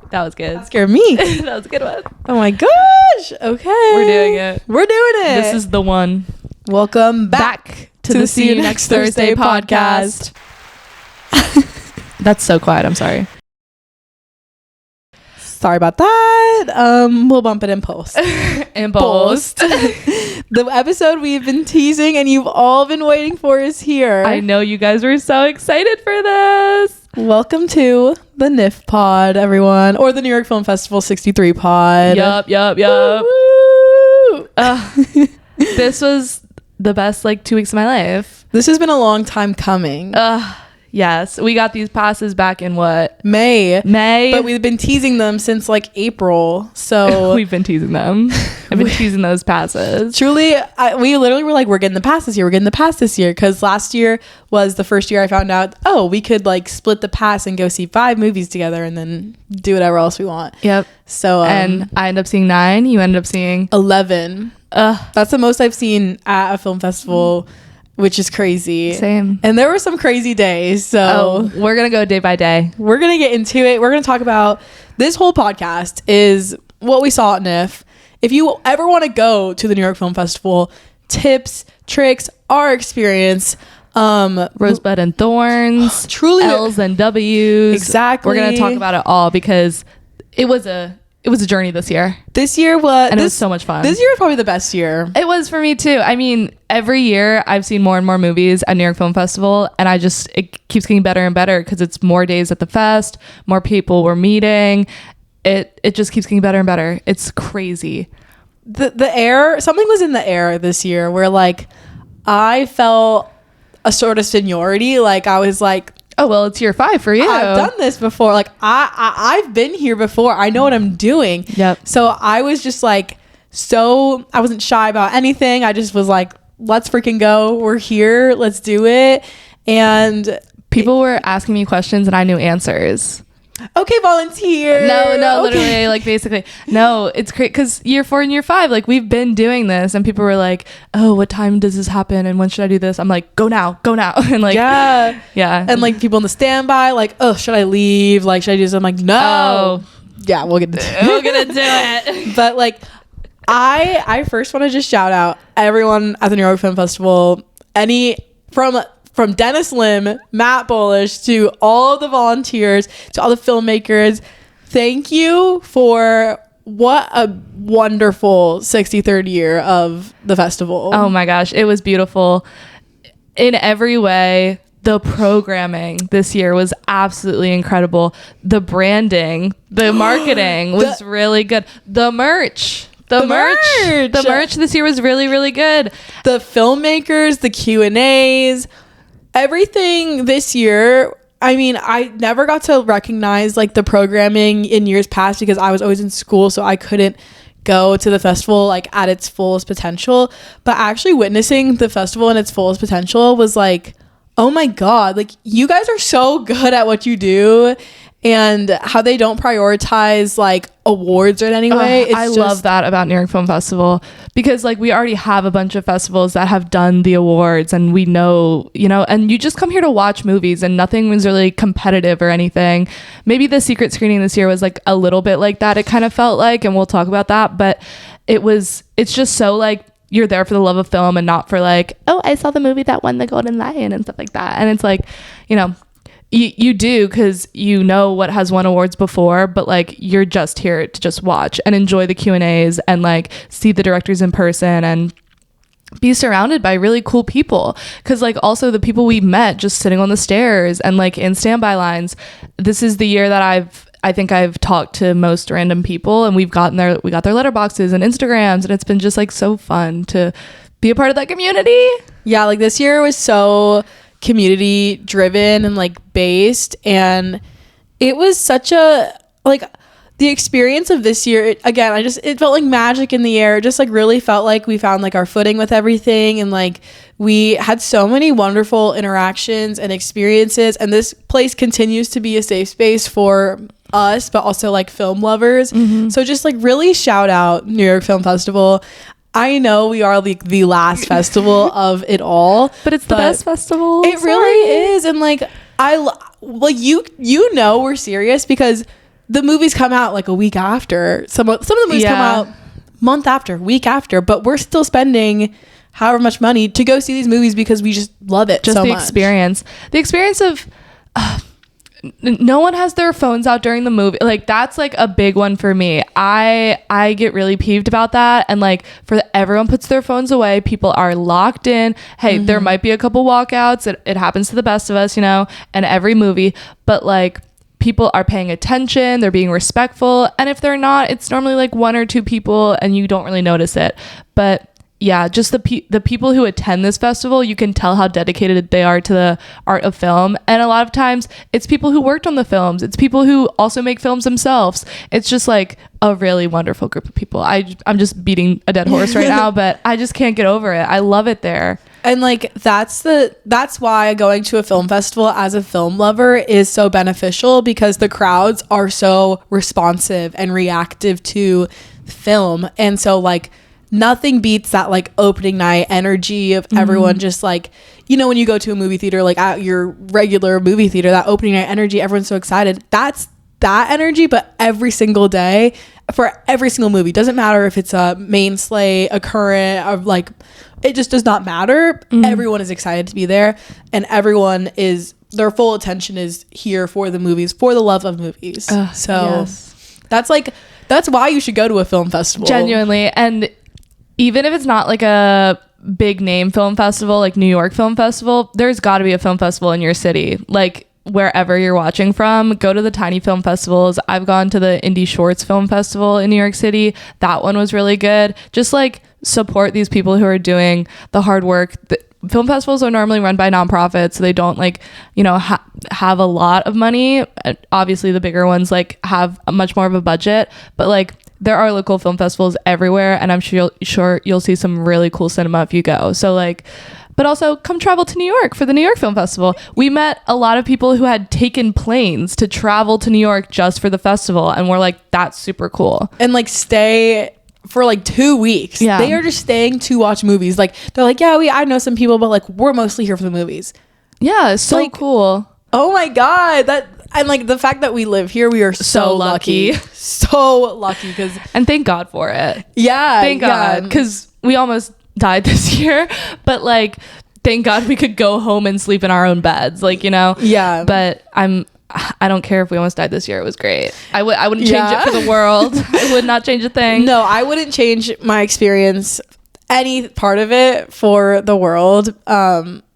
That was good. That scared me. That was a good one. Oh my gosh. Okay. We're doing it. We're doing it. This is the one. Welcome back to the See You Next Thursday podcast. That's so quiet. I'm sorry. Sorry about that. We'll bump it in post. In post. The episode we've been teasing and you've all been waiting for is here. I know you guys were so excited for this. Welcome to the NIF pod, everyone, or the New York Film Festival 63 pod. Yup. This was the best 2 weeks of my life. This has been a long time coming. Yes, we got these passes back in what? May. But we've been teasing them since April. So we've been teasing them. I've been teasing those passes. Truly, we literally were we're getting the pass this year. We're getting the pass this year. Because last year was the first year I found out, we could split the pass and go see 5 movies together and then do whatever else we want. Yep. So and I ended up seeing 9. You ended up seeing 11. That's the most I've seen at a film festival. Which is crazy. Same. And there were some crazy days. So we're going to go day by day. We're going to get into it. We're going to talk about this whole podcast is what we saw at NIF. If you ever want to go to the New York Film Festival, tips, tricks, our experience. Rosebud and Thorns. Truly. L's and W's. Exactly. We're going to talk about it all because it was a journey this year. This year was... And it was so much fun. This year was probably the best year. It was for me too. I mean, every year I've seen more and more movies at New York Film Festival, and it keeps getting better and better because it's more days at the fest, more people we're meeting. It just keeps getting better and better. It's crazy. The air... Something was in the air this year where I felt a sort of seniority. I was oh, well, it's year 5 for you. I've done this before. I've been here before. I know what I'm doing. Yep. So I was just I wasn't shy about anything. I just was let's freaking go. We're here. Let's do it. And people were asking me questions and I knew answers. Okay, volunteer. No, okay. Literally, basically. No, it's great because year 4 and year 5, we've been doing this and people were like, oh, what time does this happen? And when should I do this? I'm like, go now. And yeah. And people on the standby, oh, should I leave? Should I do this? I'm like, no. Oh. Yeah, we're gonna do it. But I first want to just shout out everyone at the New York Film Festival, from Dennis Lim, Matt Bullish, to all the volunteers, to all the filmmakers. Thank you for what a wonderful 63rd year of the festival. Oh my gosh, it was beautiful in every way. The programming this year was absolutely incredible. The branding, the marketing was really good. The merch this year was really, really good. The filmmakers, the Q&As, everything this year. I mean, I never got to recognize the programming in years past because I was always in school, so I couldn't go to the festival at its fullest potential. But actually witnessing the festival in its fullest potential was oh my god, you guys are so good at what you do. And how they don't prioritize awards in any way. I love that about New York Film Festival because we already have a bunch of festivals that have done the awards and we know, and you just come here to watch movies and nothing was really competitive or anything. Maybe the secret screening this year was a little bit like that. It kind of felt and we'll talk about that, but it's just so you're there for the love of film and not for oh, I saw the movie that won the Golden Lion and stuff like that. And it's you do because you know what has won awards before, but you're just here to just watch and enjoy the Q&As and see the directors in person and be surrounded by really cool people. Because also the people we met just sitting on the stairs and in standby lines. This is the year that I think I've talked to most random people and we got their letterboxes and Instagrams, and it's been just so fun to be a part of that community. Yeah, this year was so community driven and based, and it was such a the experience of this year. It felt like magic in the air. It just really felt we found our footing with everything, and we had so many wonderful interactions and experiences, and this place continues to be a safe space for us, but also film lovers. So just really shout out New York Film Festival. I know we are the last festival of it all, but it's the best festival. It really is. And I you know we're serious because the movies come out like a week after. Some of the movies come out month after, week after, but we're still spending however much money to go see these movies because we just love it so much. The experience of no one has their phones out during the movie. Like that's like a big one for me. I get really peeved about that. And like everyone puts their phones away. People are locked in. Hey, there might be a couple walkouts. It happens to the best of us, you know, and every movie. But like people are paying attention. They're being respectful. And if they're not, it's normally like one or two people and you don't really notice it. But yeah, just the people who attend this festival, you can tell how dedicated they are to the art of film. And a lot of times it's people who worked on the films. It's people who also make films themselves. It's just like a really wonderful group of people. I'm just beating a dead horse right now, but I just can't get over it. I love it there. And like that's why going to a film festival as a film lover is so beneficial, because the crowds are so responsive and reactive to film. And so like nothing beats that like opening night energy of everyone just like, you know, when you go to a movie theater, like at your regular movie theater, that opening night energy, everyone's so excited. That's that energy, but every single day for every single movie. Doesn't matter if it's a main slate, a current, of like, it just does not matter. Everyone is excited to be there, and everyone is, their full attention is here for the movies, for the love of movies. That's why you should go to a film festival. Genuinely. And even if it's not like a big name film festival, like New York Film Festival, there's got to be a film festival in your city. Like wherever you're watching from, go to the tiny film festivals. I've gone to the Indie Shorts Film Festival in New York City. That one was really good. Just like support these people who are doing the hard work. Film festivals are normally run by nonprofits, so they don't like, you know, have a lot of money. Obviously the bigger ones like have a much more of a budget, but like there are local film festivals everywhere, and I'm sure you'll see some really cool cinema if you go. So like, but also come travel to New York for the New York Film Festival. We met a lot of people who had taken planes to travel to New York just for the festival, and we're like, that's super cool. And like stay for like 2 weeks. Yeah. They are just staying to watch movies. Like they're like, yeah, I know some people, but like we're mostly here for the movies. Yeah, so like, cool. Oh my God. And like the fact that we live here, we are so lucky. So lucky. And thank God for it. Yeah. Thank God. Because we almost died this year. But like, thank God we could go home and sleep in our own beds. Like, you know? Yeah. But I don't care if we almost died this year. It was great. I wouldn't change it for the world. I would not change a thing. No, I wouldn't change my experience, any part of it, for the world.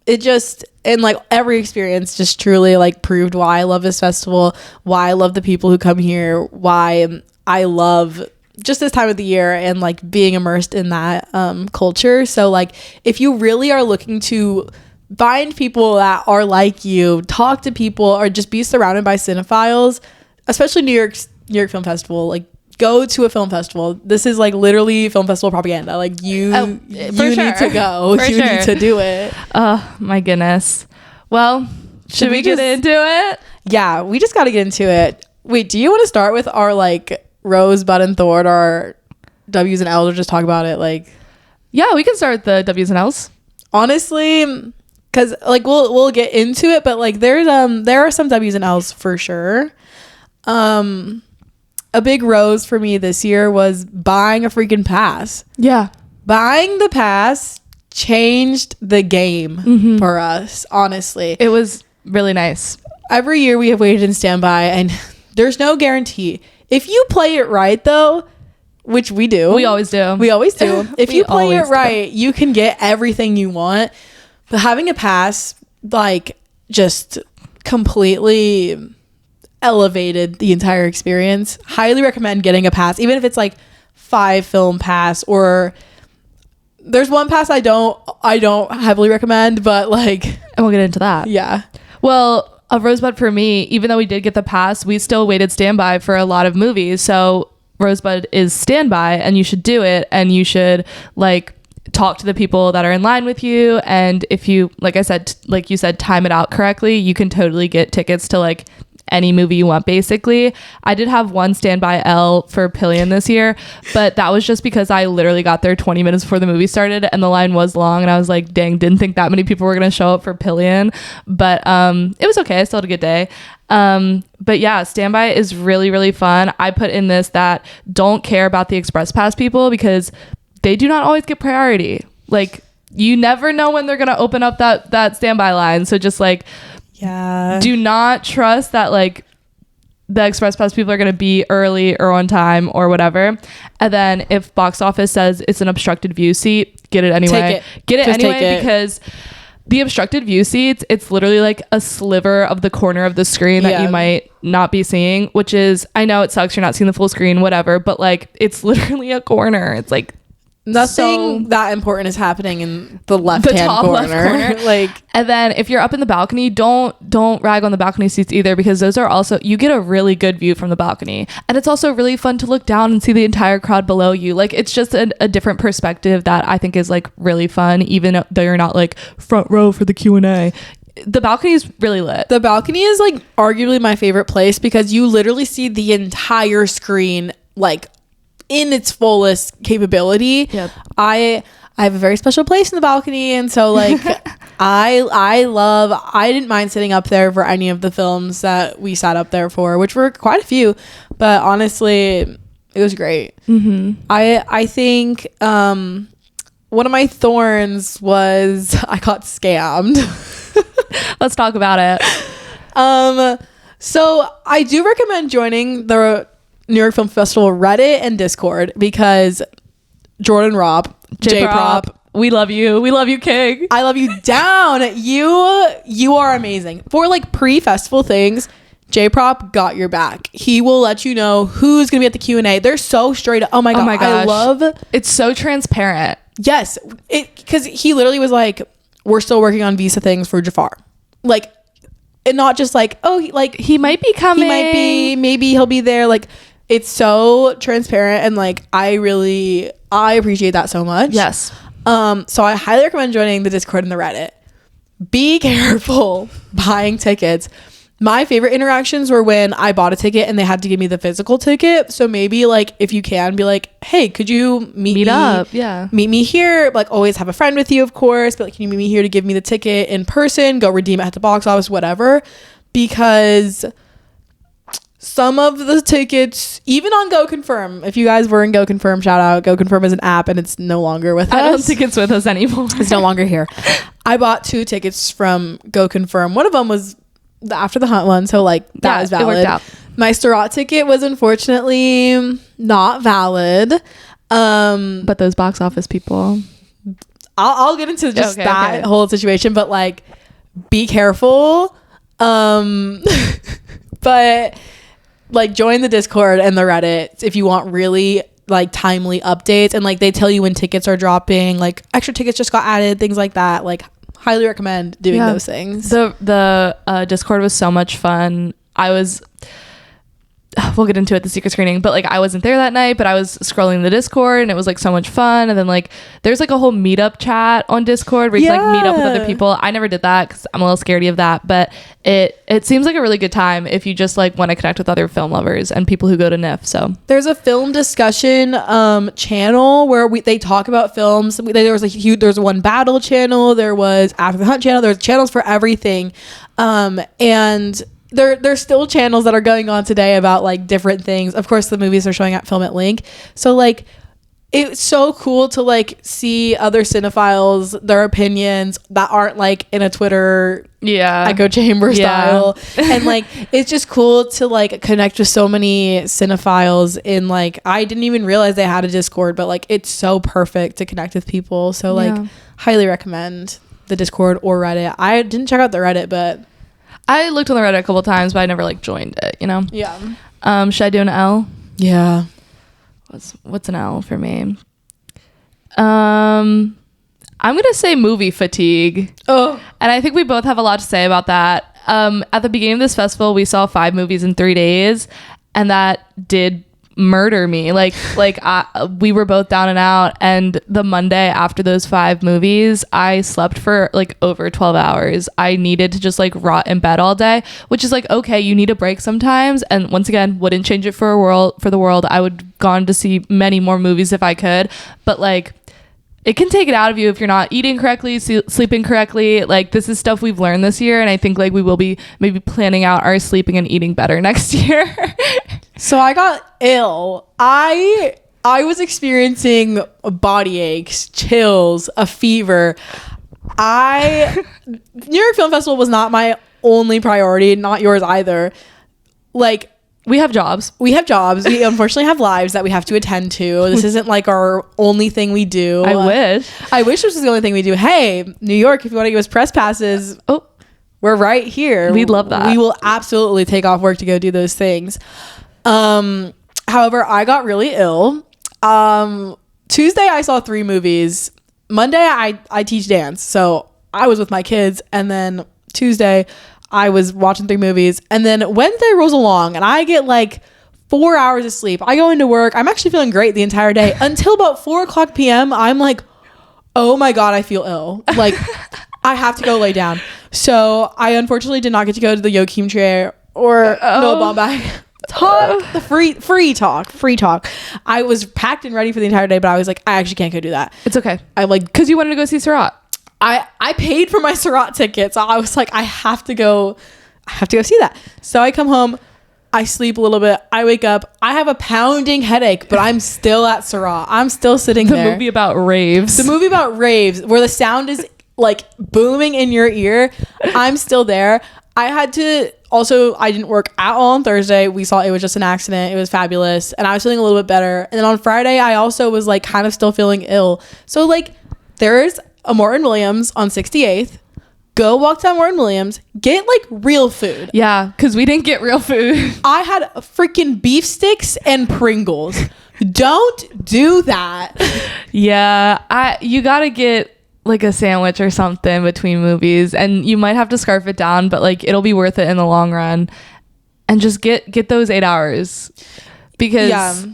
It just, and like every experience just truly like proved why I love this festival, why I love the people who come here, why I love just this time of the year and like being immersed in that culture. So like if you really are looking to find people that are like you, talk to people, or just be surrounded by cinephiles, especially New York Film Festival, like go to a film festival. This is like literally film festival propaganda. Like you need to go. You need to do it. Oh my goodness. Well, should we get into it? Yeah, we just got to get into it. Wait, do you want to start with our like Rosebud and Thorn, our W's and L's, or just talk about it? Like, yeah, we can start with the W's and L's. Honestly, because like we'll get into it, but like there are some W's and L's for sure. A big rose for me this year was buying a freaking pass. Yeah. Buying the pass changed the game for us, honestly. It was really nice. Every year we have waited in standby, and there's no guarantee. If you play it right, though, which we do. We always do. If you play it right, you can get everything you want. But having a pass, like, just completely elevated the entire experience. Highly recommend getting a pass, even if it's like 5 film pass, or there's one pass I don't heavily recommend, but like, and we'll get into that. Yeah. Well, a Rosebud for me, even though we did get the pass, we still waited standby for a lot of movies. So Rosebud is standby, and you should do it, and you should like talk to the people that are in line with you. And if you, like I said, like you said, time it out correctly, you can totally get tickets to like any movie you want, basically. I did have one standby L for Pillion this year, but that was just because I literally got there 20 minutes before the movie started and the line was long, and I was like, dang, didn't think that many people were going to show up for Pillion. But it was okay. I still had a good day. But yeah, standby is really, really fun. I put in this that don't care about the express pass people because they do not always get priority. Like, you never know when they're going to open up that standby line. So just like, do not trust that like the express pass people are going to be early or on time or whatever. And then if box office says it's an obstructed view seat, get it anyway. Get it anyway, because the obstructed view seats, it's literally like a sliver of the corner of the screen that you might not be seeing, which is, I know it sucks, you're not seeing the full screen, whatever, but like it's literally a corner. It's like nothing that important is happening in the left-hand corner. Like, and then if you're up in the balcony, don't rag on the balcony seats either, because those are also, you get a really good view from the balcony, and it's also really fun to look down and see the entire crowd below you. Like, it's just a different perspective that I think is like really fun, even though you're not like front row for the Q&A. The balcony is really lit. The balcony is like arguably my favorite place because you literally see the entire screen like in its fullest capability. Yep. I have a very special place in the balcony, and so like I didn't mind sitting up there for any of the films that we sat up there for, which were quite a few, but honestly it was great. I think one of my thorns was I got scammed. Let's talk about it. So I do recommend joining the New York Film Festival Reddit and Discord because Jordan Robb, J-Prop, we love you, King. I love you down. You are amazing. For like pre-festival things, J-Prop got your back. He will let you know who's gonna be at the Q&A. They're so straight up. Oh my gosh. I love, it's so transparent. Yes, because he literally was like, we're still working on visa things for Jafar, like, and not just like, oh, he might be coming, maybe he'll be there. Like, it's so transparent, and like I appreciate that so much. Yes. So I highly recommend joining the Discord and the Reddit. Be careful buying tickets. My favorite interactions were when I bought a ticket and they had to give me the physical ticket. So maybe like if you can be like, hey, could you meet up? Yeah. Meet me here. Like, always have a friend with you, of course. But like, can you meet me here to give me the ticket in person? Go redeem it at the box office, whatever. Because some of the tickets, even on Go Confirm, if you guys were in Go Confirm, shout out. Go Confirm is an app and it's no longer with us. I don't think it's with us anymore. It's no longer here. I bought 2 tickets from Go Confirm. One of them was the After the Hunt one, so like that was valid. It worked out. My Seurat ticket was unfortunately not valid. But those box office people, I'll get into just that whole situation, but like be careful. But like join the Discord and the Reddit if you want really like timely updates, and like they tell you when tickets are dropping, like extra tickets just got added, things like that. Like, highly recommend doing those things. The Discord was so much fun. We'll get into it, the secret screening, but like I wasn't there that night, but I was scrolling the Discord and it was like so much fun. And then like there's like a whole meetup chat on Discord where you can like meet up with other people. I never did that because I'm a little scaredy of that, but it seems like a really good time if you just like want to connect with other film lovers and people who go to NIF. So there's a film discussion channel where they talk about films. There was one battle channel, there was After the Hunt channel, there's channels for everything, and there's still channels that are going on today about like different things. Of course, the movies are showing at Film at Link. So like, it's so cool to like see other cinephiles, their opinions that aren't like in a Twitter echo chamber style. And like, it's just cool to like connect with so many cinephiles in like, I didn't even realize they had a Discord, but like, it's so perfect to connect with people. So like, highly recommend the Discord or Reddit. I didn't check out the Reddit, but I looked on the Reddit a couple times, but I never like joined it, you know? Yeah. Should I do an L? Yeah. What's an L for me? I'm gonna say movie fatigue. Oh. And I think we both have a lot to say about that. At the beginning of this festival, we saw 5 movies in 3 days, and that did murder me. We were both down and out, and the Monday after those 5 movies, I slept for like over 12 hours. I needed to just like rot in bed all day, which is like, okay, you need a break sometimes. And once again, wouldn't change it for the world. I would gone to see many more movies if I could, but like, it can take it out of you if you're not eating correctly, sleeping correctly. Like, this is stuff we've learned this year, and I think like we will be maybe planning out our sleeping and eating better next year. So I got ill. I was experiencing body aches, chills, a fever. New York Film Festival was not my only priority, not yours either. Like, we have jobs. We unfortunately have lives that we have to attend to. This isn't like our only thing we do. I wish this was the only thing we do. Hey, New York, if you want to give us press passes, we're right here. We'd love that. We will absolutely take off work to go do those things. However, I got really ill. Tuesday, I saw 3 movies. Monday, I teach dance. So I was with my kids. And then Tuesday, I was watching 3 movies, and then Wednesday rolls along and I get like 4 hours of sleep. I go into work. I'm actually feeling great the entire day until about 4:00 p.m. I'm like, oh my God, I feel ill. Like, I have to go lay down. So I unfortunately did not get to go to the Joachim Trier or Noah Baumbach talk, the free talk. I was packed and ready for the entire day, but I was like, I actually can't go do that. It's okay. I like, because you wanted to go see Seurat. I paid for my Seurat tickets. I was like, I have to go see that. So I come home, I sleep a little bit, I wake up, I have a pounding headache, but I'm still at Seurat. I'm still sitting there. The movie about raves, where the sound is like booming in your ear. I'm still there. I didn't work at all on Thursday. We saw It Was Just an Accident. It was fabulous. And I was feeling a little bit better. And then on Friday, I also was like kind of still feeling ill. So like, there's a Morton Williams on 68th. Go walk down Morton Williams, get like real food. Yeah, because we didn't get real food. I had freaking beef sticks and Pringles. Don't do that. Yeah, you gotta get like a sandwich or something between movies, and you might have to scarf it down, but like it'll be worth it in the long run. And just get those 8 hours, because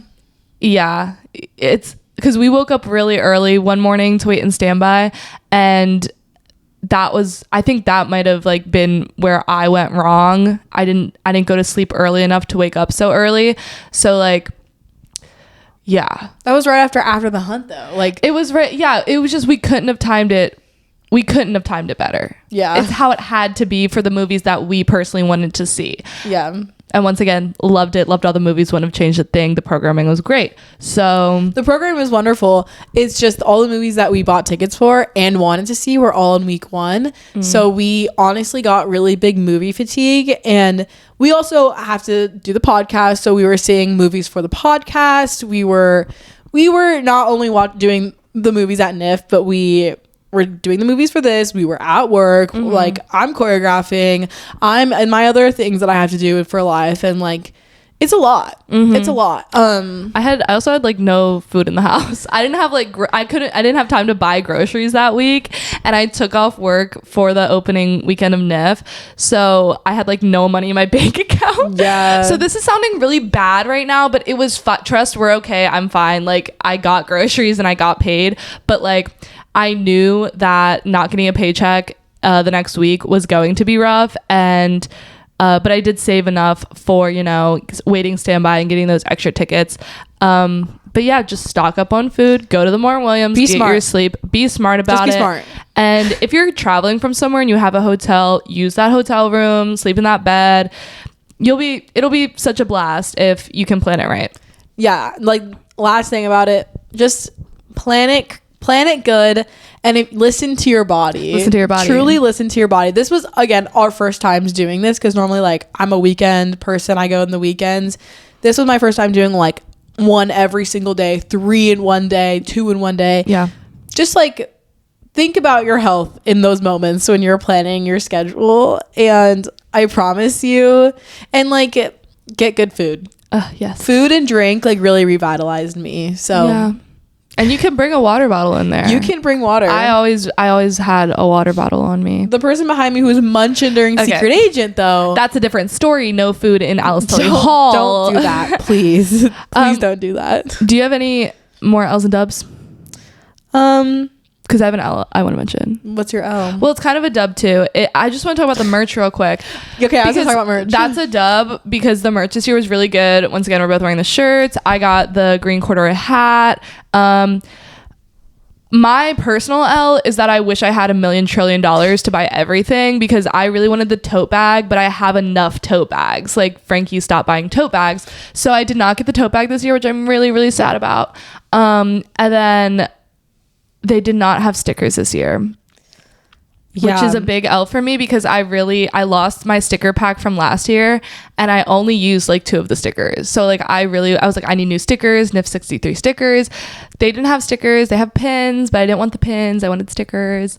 it's because we woke up really early one morning to wait in standby, and I think that might have like been where I went wrong. I didn't go to sleep early enough to wake up so early. So like, yeah, that was right after the hunt though. Like, it was right. Yeah, it was just we couldn't have timed it better. Yeah, it's how it had to be for the movies that we personally wanted to see. Yeah. And once again, loved all the movies. Wouldn't have changed a thing. The programming was great. So the program was wonderful. It's just all the movies that we bought tickets for and wanted to see were all in week 1. So we honestly got really big movie fatigue, and we also have to do the podcast. So we were seeing movies for the podcast. We were not only doing the movies at NIF, but we were doing the movies for this. We were at work. Like, I'm choreographing. I'm and my other things that I have to do for life, and like, it's a lot. It's a lot. I also had like no food in the house. I didn't have like I didn't have time to buy groceries that week, and I took off work for the opening weekend of NIF, so I had like no money in my bank account. Yeah. So this is sounding really bad right now, but it was trust, we're okay. I'm fine. Like, I got groceries and I got paid, but like, I knew that not getting a paycheck the next week was going to be rough, and but I did save enough for, waiting standby and getting those extra tickets. But yeah, just stock up on food, go to the Morton Williams, get your sleep, be smart about it. Smart. And if you're traveling from somewhere and you have a hotel, use that hotel room, sleep in that bed. It'll be such a blast if you can plan it right. Yeah, like, last thing about it, just plan it good, and listen to your body. Truly listen to your body. This was, again, our first times doing this, because normally, like, I'm a weekend person. I go in the weekends. This was my first time doing like 1 every single day, 3 in one day, 2 in one day. Yeah. Just like, think about your health in those moments when you're planning your schedule, and I promise you, and like, get good food. Yes. Food and drink like really revitalized me. So yeah. And you can bring a water bottle in there. You can bring water. I always had a water bottle on me. The person behind me who was munching during Secret Agent, though. That's a different story. No food in Alice Tully Hall. Don't do that, please. Please don't do that. Do you have any more L's and dubs? Because I have an L I want to mention. What's your L? Well, it's kind of a dub too. I just want to talk about the merch real quick. Okay, I was going to talk about merch. That's a dub because the merch this year was really good. Once again, we're both wearing the shirts. I got the green corduroy hat. My personal L is that I wish I had $1 million trillion to buy everything because I really wanted the tote bag, but I have enough tote bags. Like Frankie stopped buying tote bags. So I did not get the tote bag this year, which I'm really, really sad about. And then they did not have stickers this year, which is a big L for me because I lost my sticker pack from last year and I only used like 2 of the stickers. So like I was like, I need new stickers, NIF 63 stickers. They didn't have stickers. They have pins, but I didn't want the pins. I wanted stickers.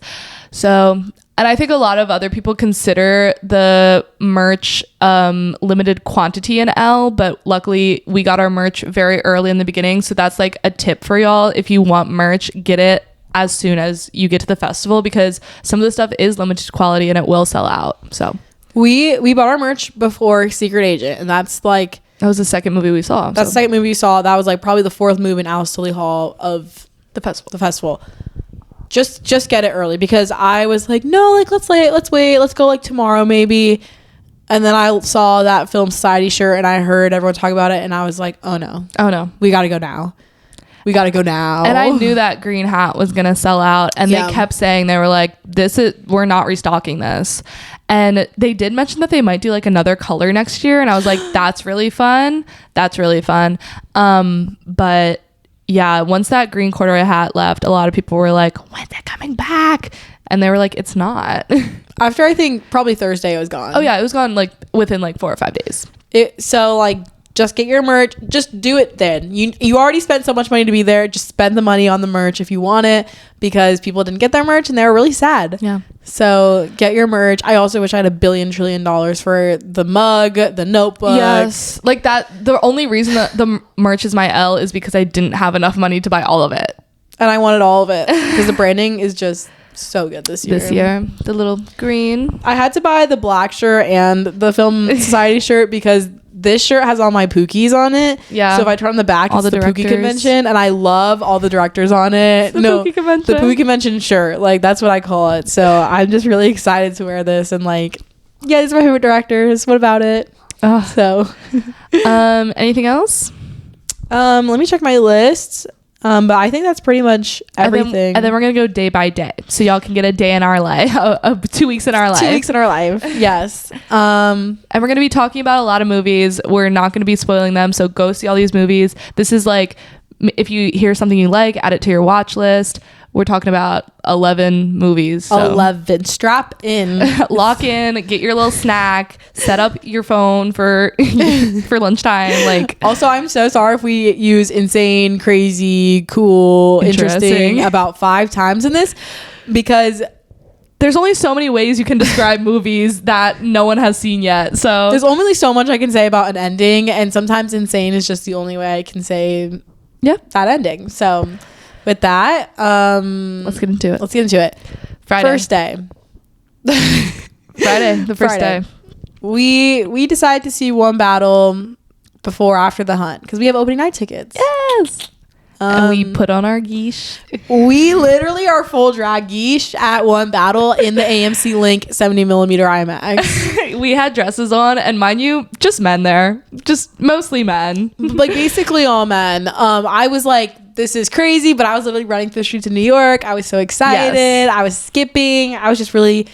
So, and I think a lot of other people consider the merch limited quantity an L, but luckily we got our merch very early in the beginning. So that's like a tip for y'all. If you want merch, get it as soon as you get to the festival because some of the stuff is limited quality and it will sell out. So we bought our merch before Secret Agent, and that's like that was the second movie we saw. That's the second movie we saw. That was like probably the 4th move in Alice Tully Hall of the festival. Just get it early because I was like, no, like let's wait, let's go like tomorrow maybe. And then I saw that Film Society shirt and I heard everyone talk about it and I was like, oh no, we got to go now. We got to go now. And I knew that green hat was going to sell out. And they kept saying, they were like, we're not restocking this. And they did mention that they might do like another color next year. And I was like, that's really fun. That's really fun. But yeah, once that green corduroy hat left, a lot of people were like, when's it coming back? And they were like, it's not. After I think probably Thursday it was gone. Oh yeah, it was gone like within like 4 or 5 days. So like, just get your merch. Just do it then. You already spent so much money to be there. Just spend the money on the merch if you want it because people didn't get their merch and they were really sad. Yeah. So get your merch. I also wish I had $1 billion trillion for the mug, the notebook. Yes. Like that. The only reason that the merch is my L is because I didn't have enough money to buy all of it. And I wanted all of it because the branding is just so good this year. The little green. I had to buy the black shirt and the Film Society shirt because this shirt has all my Pookies on it. Yeah. So if I turn on the back, it's the Pookie convention. And I love all the directors on it. The Pookie convention. The Pookie convention shirt. Like, that's what I call it. So I'm just really excited to wear this. And like, yeah, these are my favorite directors. What about it? So. Anything else? Let me check my list. But I think that's pretty much everything. And then we're going to go day by day. So y'all can get a day in our life, 2 weeks in our life. 2 weeks in our life. Yes. And we're going to be talking about a lot of movies. We're not going to be spoiling them. So go see all these movies. This is like, if you hear something you like, add it to your watch list. We're talking about 11 movies. So. 11. Strap in. Lock in. Get your little snack. Set up your phone for lunchtime. Like. Also, I'm so sorry if we use insane, crazy, cool, interesting about 5 times in this because there's only so many ways you can describe movies that no one has seen yet. So there's only so much I can say about an ending, and sometimes insane is just the only way I can say that ending. So. With that, let's get into it. Friday. First day. Friday, the first day. We decided to see One Battle before After the Hunt because we have opening night tickets. Yes. And we put on our geesh. We literally are full drag geesh at One Battle in the AMC Link 70mm IMAX. We had dresses on, and mind you, just men there. Just mostly men. Like basically all men. I was like, this is crazy, but I was literally running through the streets of New York. I was so excited. Yes. I was skipping. I was just really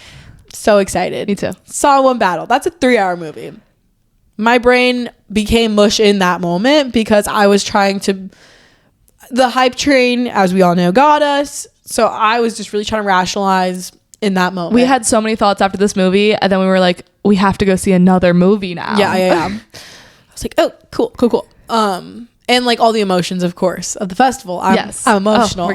so excited. Me too. Saw One Battle. That's a 3-hour movie. My brain became mush in that moment because I was trying to... The hype train, as we all know, got us. So I was just really trying to rationalize in that moment. We had so many thoughts after this movie, and then we were like, we have to go see another movie now. Yeah. I was like, oh, cool. And like all the emotions, of course, of the festival. I'm emotional. Oh, we're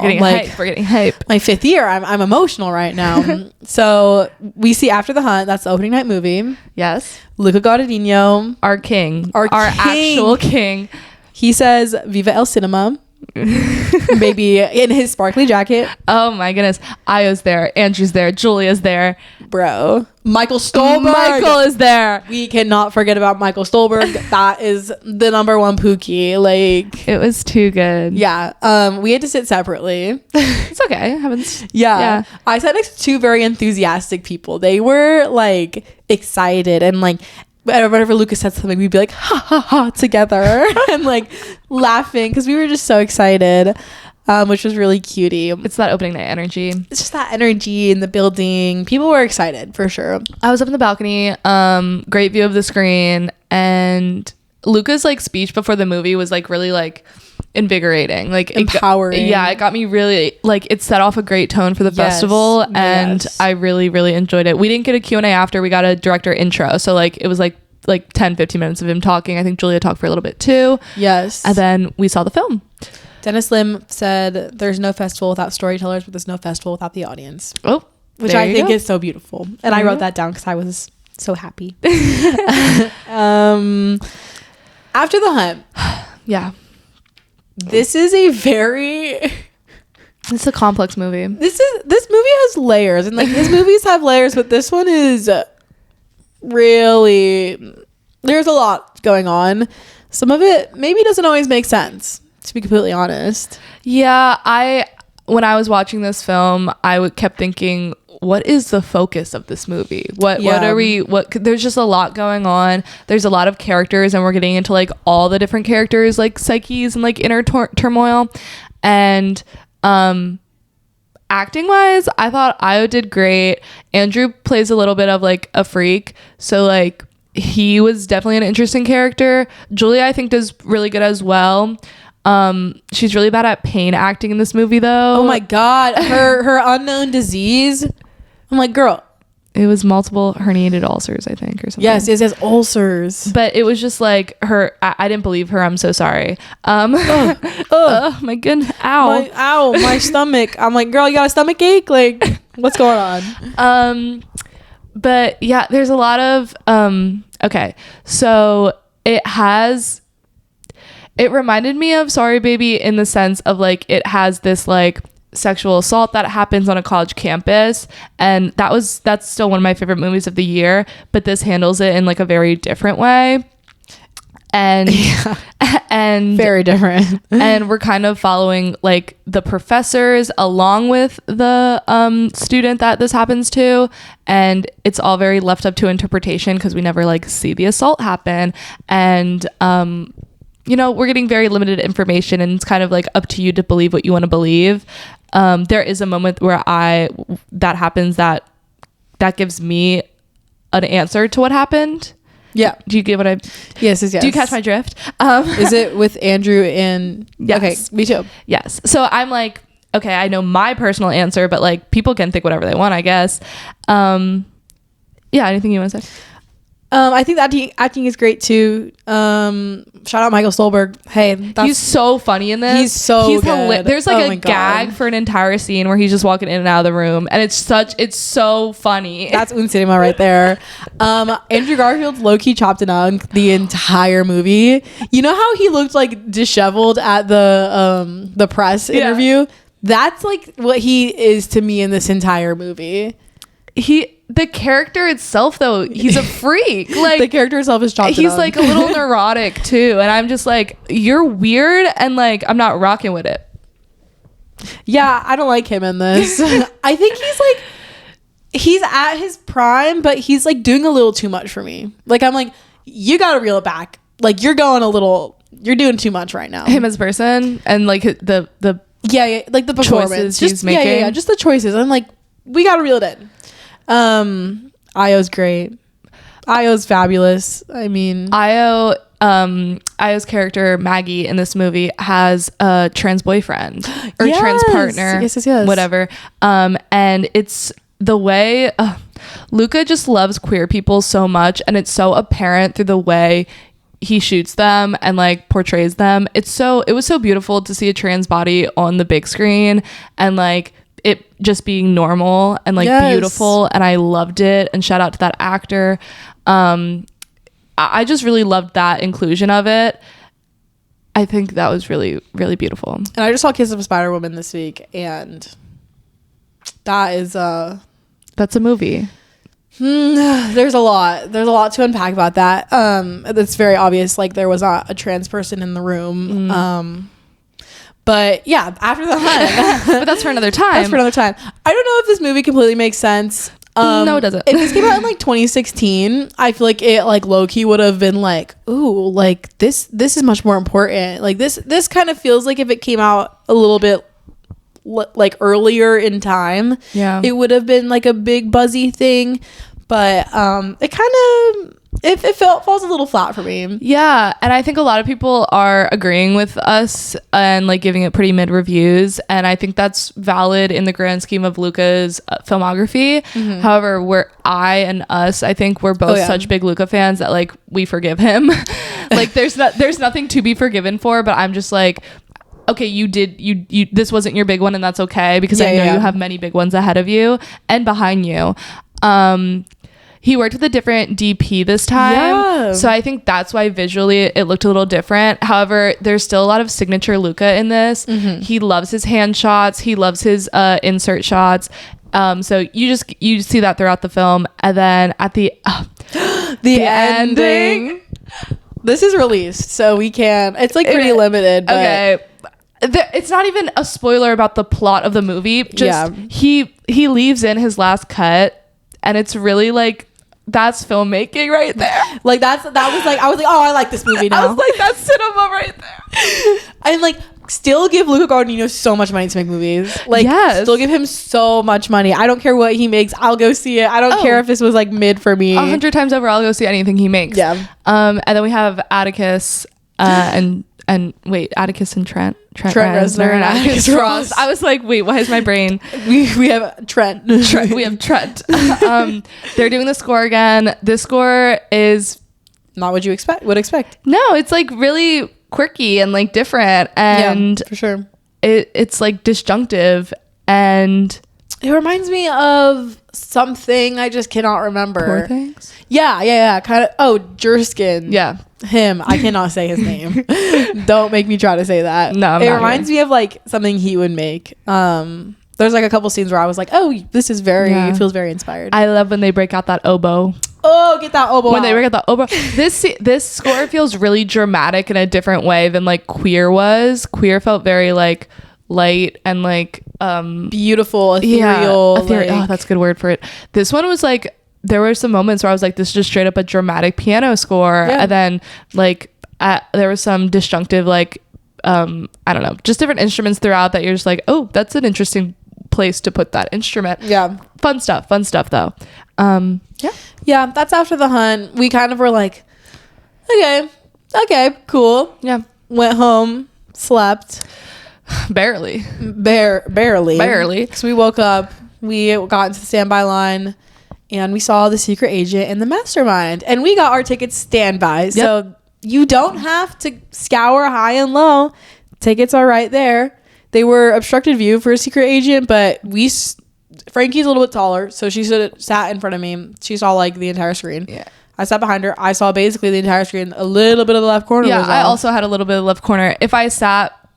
getting hype. My 5th year, I'm emotional right now. So we see After the Hunt. That's the opening night movie. Yes. Luca Guadagnino. Our king. Our actual king. He says, Viva el Cinema. Baby in his sparkly jacket. Oh my goodness. Io's there. Andrew's there. Julia's there. Bro. Michael Stolberg. Michael is there. We cannot forget about Michael Stolberg. That is the number one Pookie. Like, it was too good. Yeah. We had to sit separately. It's okay. It happens. Yeah. I sat next to two very enthusiastic people. They were like excited and like whenever Lucas said something, we'd be like ha ha ha together and like laughing because we were just so excited, which was really cutie. It's that opening night energy. It's just that energy in the building. People were excited for sure. I was up in the balcony, great view of the screen, and Luca's like speech before the movie was like really like invigorating, like empowering. It got me really like, it set off a great tone for the festival, and I really enjoyed it. We didn't get a Q&A after, we got a director intro, so like it was like 10-15 minutes of him talking. I think Julia talked for a little bit too. Yes. And then we saw the film. Dennis Lim said there's no festival without storytellers, but there's no festival without the audience. Oh, which I think is so beautiful, and I wrote that down because I was so happy. After the Hunt, yeah, this is a very it's a complex movie. This movie has layers, and like his movies have layers, but this one is really, there's a lot going on. Some of it maybe doesn't always make sense, to be completely honest. Yeah, when I was watching this film, kept thinking, what is the focus of this movie? There's just a lot going on. There's a lot of characters, and we're getting into like all the different characters, like psyches and like inner turmoil. And acting wise, I thought Io did great. Andrew plays a little bit of like a freak, so like he was definitely an interesting character. Julia, I think, does really good as well. She's really bad at pain acting in this movie though. Oh my god, her unknown disease. I'm like, girl, it was multiple herniated ulcers, I think, or something. Yes, ulcers. But it was just like her. I didn't believe her. I'm so sorry. Oh my goodness. Ow. My stomach. I'm like, girl, you got a stomach ache? Like, what's going on? But yeah, there's a lot of okay. So it reminded me of Sorry Baby in the sense of like it has this like sexual assault that happens on a college campus, and that's still one of my favorite movies of the year, but this handles it in like a very different way, and and very different. And we're kind of following like the professors along with the student that this happens to, and it's all very left up to interpretation because we never like see the assault happen, and we're getting very limited information, and it's kind of like up to you to believe what you want to believe. There is a moment where that happens that gives me an answer to what happened. Yeah. Do you get what Yes. Do you catch my drift? Is it with Andrew and... Yes. Okay, me too. Yes. So I'm like, okay, I know my personal answer, but like people can think whatever they want, I guess. Yeah, anything you want to say? I think that acting is great too. Shout out Michael Stolberg. Hey, he's so funny in this. He's good. There's like a gag for an entire scene where he's just walking in and out of the room, and it's so funny. That's un cinema right there. Andrew Garfield's low-key chopped and unk the entire movie. You know how he looked like disheveled at the press interview? That's like what he is to me in this entire movie. The character itself though, he's a freak. Like the character itself is chopped. He's like a little neurotic too, and I'm just like, you're weird, and like I'm not rocking with it. Yeah, I don't like him in this. I think he's at his prime, but he's like doing a little too much for me. Like I'm like, you gotta reel it back. Like you're doing too much right now. Him as a person, and like the like the performance he's making. Just the choices. I'm like, we gotta reel it in. Io's great. Io's fabulous. I mean, Io's character Maggie in this movie has a trans boyfriend or trans partner, yes, whatever. And it's the way Luca just loves queer people so much, and it's so apparent through the way he shoots them and like portrays them. It was so beautiful to see a trans body on the big screen, and like it just being normal and like beautiful, and I loved it. And shout out to that actor. I just really loved that inclusion of it. I think that was really, really beautiful. And I just saw Kiss of a Spider Woman this week, and that is that's a movie. There's a lot to unpack about that. It's very obvious, like there was not a trans person in the room. But yeah, After the Hunt. But that's for another time. I don't know if this movie completely makes sense. No, it doesn't. If this came out in like 2016, I feel like it like low-key would have been like, ooh, like this is much more important. Like this kind of feels like if it came out a little bit like earlier in time, it would have been like a big buzzy thing. But it kind of it falls a little flat for me. Yeah, and I think a lot of people are agreeing with us and like giving it pretty mid reviews, and I think that's valid in the grand scheme of Luca's filmography. However, I think we're both such big Luca fans that like we forgive him. Like there's nothing to be forgiven for, but I'm just like, okay, you this wasn't your big one, and that's okay, because I know you have many big ones ahead of you and behind you. He worked with a different DP this time, so I think that's why visually it looked a little different. However, there's still a lot of signature Luca in this. He loves his hand shots. He loves his insert shots. So you see that throughout the film, and then at the ending. This is released, so we can. It's like pretty limited. But okay. It's not even a spoiler about the plot of the movie. Just he leaves in his last cut, and it's really like, that's filmmaking right there. Like I was like, oh, I like this movie now. I was like, that's cinema right there. And like, still give Luca Guadagnino so much money to make movies. Like, still give him so much money. I don't care what he makes. I'll go see it. I don't care if this was like mid for me. 100 times over, I'll go see anything he makes. Yeah. And then we have Atticus and wait, Atticus and Trent Reznor and Atticus Ross. I was like, wait, why is my brain? We have Trent. We have Trent. They're doing the score again. This score is not what you would expect. No, it's like really quirky and like different, and for sure, it's like disjunctive, and it reminds me of something I just cannot remember. Poor Things? Yeah. Kind of. Oh, Jerskin. Yeah. Him. I cannot say his name. Don't make me try to say that. No, it reminds me of like something he would make. There's like a couple scenes where I was like, oh, this is feels very inspired. I love when they break out that oboe. Oh, get that oboe when they break out the oboe. This score feels really dramatic in a different way than like Queer was. Queer felt very like light and like beautiful, ethereal. Like, oh, that's a good word for it. This one was like, there were some moments where I was like, this is just straight up a dramatic piano score. And then like there was some disjunctive like I don't know, just different instruments throughout that you're just like, oh, that's an interesting place to put that instrument. Fun stuff though. Yeah, that's After the Hunt. We kind of were like, okay, cool. Went home, slept. Barely. Because we woke up, we got into the standby line, and we saw The Secret Agent and The Mastermind, and we got our tickets standby. So you don't have to scour high and low. Tickets are right there. They were obstructed view for A Secret Agent, but Frankie's a little bit taller, so she sat in front of me. She saw like the entire screen. I sat behind her. I saw basically the entire screen. A little bit of the left corner. I also had a little bit of the left corner.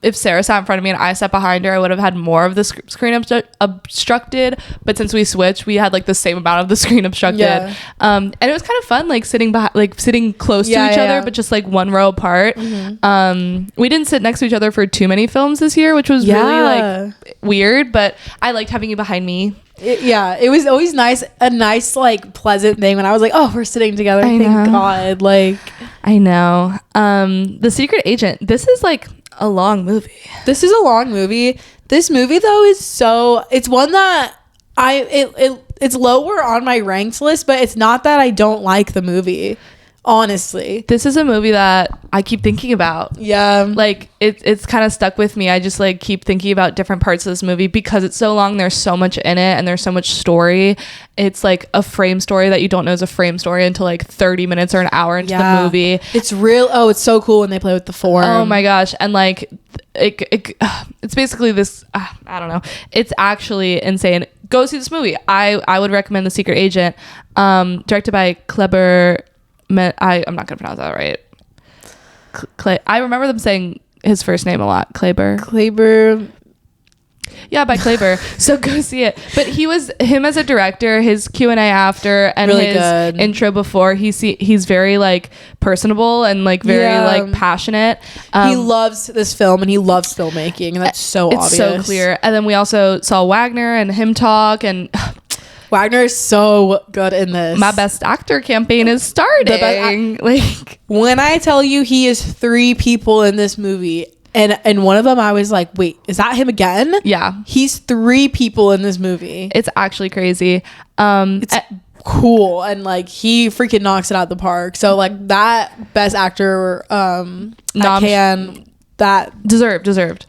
If Sarah sat in front of me and I sat behind her, I would have had more of the screen obstructed. But since we switched, we had like the same amount of the screen obstructed. And it was kind of fun, like sitting close to each other, but just like one row apart. We didn't sit next to each other for too many films this year, which was really like weird. But I liked having you behind me. It was always a nice like pleasant thing when I was like, oh, we're sitting together. Thank God. Like, I know. The Secret Agent. This is like a long movie. This is a long movie. This movie though is it's one that it's lower on my ranked list, but it's not that I don't like the movie. Honestly, this is a movie that I keep thinking about. Like it's kind of stuck with me. I just like keep thinking about different parts of this movie because it's so long. There's so much in it and there's so much story. It's like a frame story that you don't know is a frame story until like 30 minutes or an hour into the movie. It's real. Oh, it's so cool when they play with the form. Oh my gosh. And like it's basically this I don't know. It's actually insane. Go see this movie. I would recommend The Secret Agent, directed by Kleber. I'm not gonna pronounce that right. I remember them saying his first name a lot. Kleber. Yeah, by Kleber. So go see it. But him as a director, his Q&A after and really his good. intro before, he's very like personable and like very like passionate. He loves this film and he loves filmmaking, and that's so obvious. It's so clear. And then we also saw Wagner and him talk, and Wagner is so good in this. my best actor campaign is starting. Like, when I tell you he is 3 people in this movie, and one of them I was like, wait, is that him again? Yeah. He's 3 people in this movie. It's actually crazy. It's cool, and like he freaking knocks it out the park. So like that best actor deserved.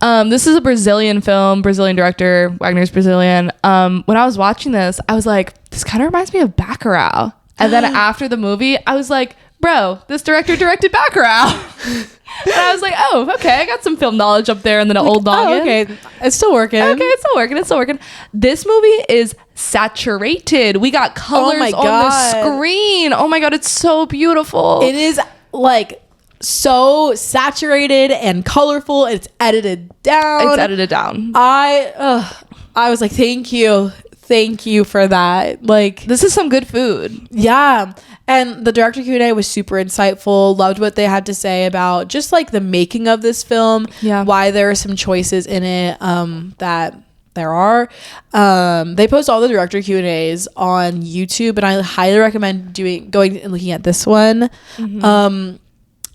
This is a Brazilian film, Brazilian director. Wagner's Brazilian. When I was watching this, I was like, this kind of reminds me of Bacurau. And then after the movie, I was like, bro, this director directed Bacurau. And I was like, oh, okay, I got some film knowledge up there in the old noggin. Oh, okay, it's still working. Okay, it's still working. This movie is saturated. We got colors on the screen. Oh my God, it's so beautiful. It is like so saturated and colorful. It's edited down. I was like, thank you for that. Like, this is some good food. Yeah. And the director Q&A was super insightful. Loved what they had to say about just like the making of this film. Yeah. Why there are some choices in it that there are. They post all the director Q&As on YouTube, and I highly recommend going and looking at this one. Mm-hmm.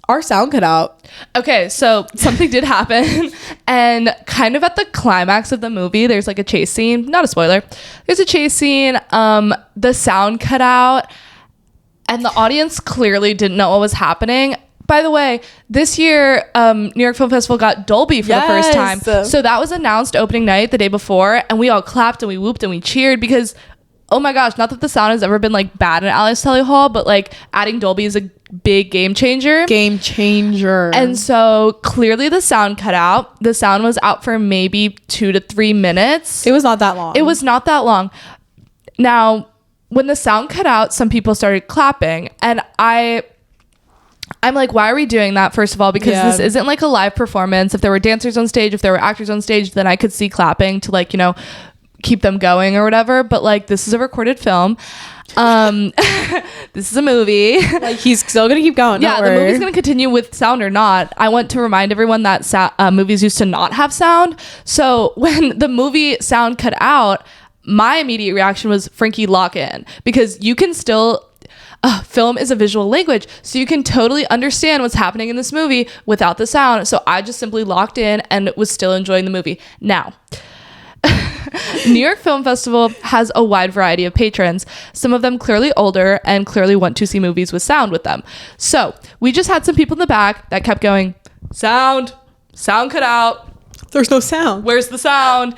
Our sound cut out. Okay, so something did happen, and kind of at the climax of the movie, there's like a chase scene. Not a spoiler. There's a chase scene. The sound cut out, and the audience clearly didn't know what was happening. By the way, this year, New York Film Festival got Dolby for the first time. So that was announced opening night the day before, and we all clapped and we whooped and we cheered because, oh my gosh, not that the sound has ever been like bad in Alice Tully Hall, but like adding Dolby is a big game changer. And so clearly the sound cut out. The sound was out for maybe 2 to 3 minutes. It was not that long. Now, when the sound cut out, some people started clapping, and I'm like, why are we doing that? First of all, because this isn't like a live performance. If there were dancers on stage, if there were actors on stage, then I could see clapping to like, keep them going or whatever. But like, this is a recorded film. This is a movie. Like, he's still gonna keep going. Yeah, the movie's gonna continue with sound or not. I want to remind everyone that movies used to not have sound. So when the movie sound cut out, my immediate reaction was, Frankie, lock in, because you can still film is a visual language, so you can totally understand what's happening in this movie without the sound. So I just simply locked in and was still enjoying the movie. Now, New York Film Festival has a wide variety of patrons, some of them clearly older and clearly want to see movies with sound with them. So we just had some people in the back that kept going, sound cut out. There's no sound. Where's the sound?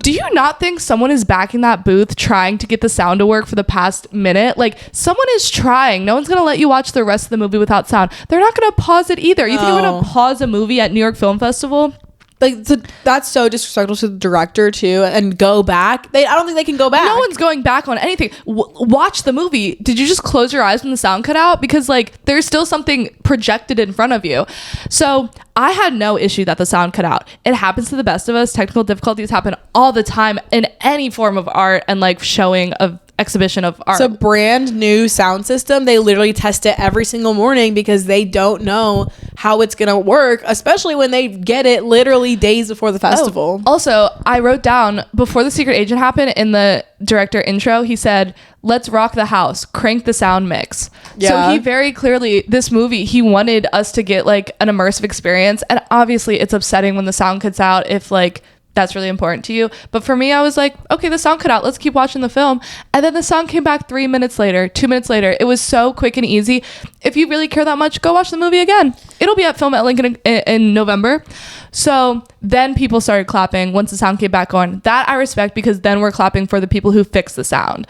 Do you not think someone is backing that booth trying to get the sound to work for the past minute? Like, someone is trying. No one's going to let you watch the rest of the movie without sound. They're not going to pause it either. You think you're going to pause a movie at New York Film Festival? Like, that's so disrespectful to the director too, and go back. I don't think they can go back. No one's going back on anything. Watch the movie. Did you just close your eyes when the sound cut out? Because like, there's still something projected in front of you. So I had no issue that the sound cut out. It happens to the best of us. Technical difficulties happen all the time in any form of art and like showing of exhibition of art. It's a brand new sound system. They literally test it every single morning because they don't know how it's gonna work, especially when they get it literally days before the festival. Also, I wrote down, before the secret agent happened, in the director intro, he said, let's rock the house, crank the sound mix. So he very clearly, this movie, he wanted us to get like an immersive experience, and obviously it's upsetting when the sound cuts out if like that's really important to you. But for me, I was like, okay, the sound cut out, let's keep watching the film. And then the sound came back 3 minutes later, 2 minutes later. It was so quick and easy. If you really care that much, go watch the movie again. It'll be at Film at Lincoln in November. So then people started clapping once the sound came back on. That I respect, because then we're clapping for the people who fix the sound.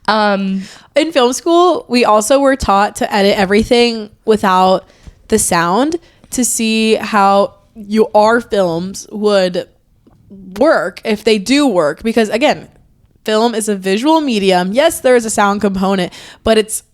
In film school, we also were taught to edit everything without the sound to see how our films would work, if they do work, because again, film is a visual medium. Yes, there is a sound component, but it's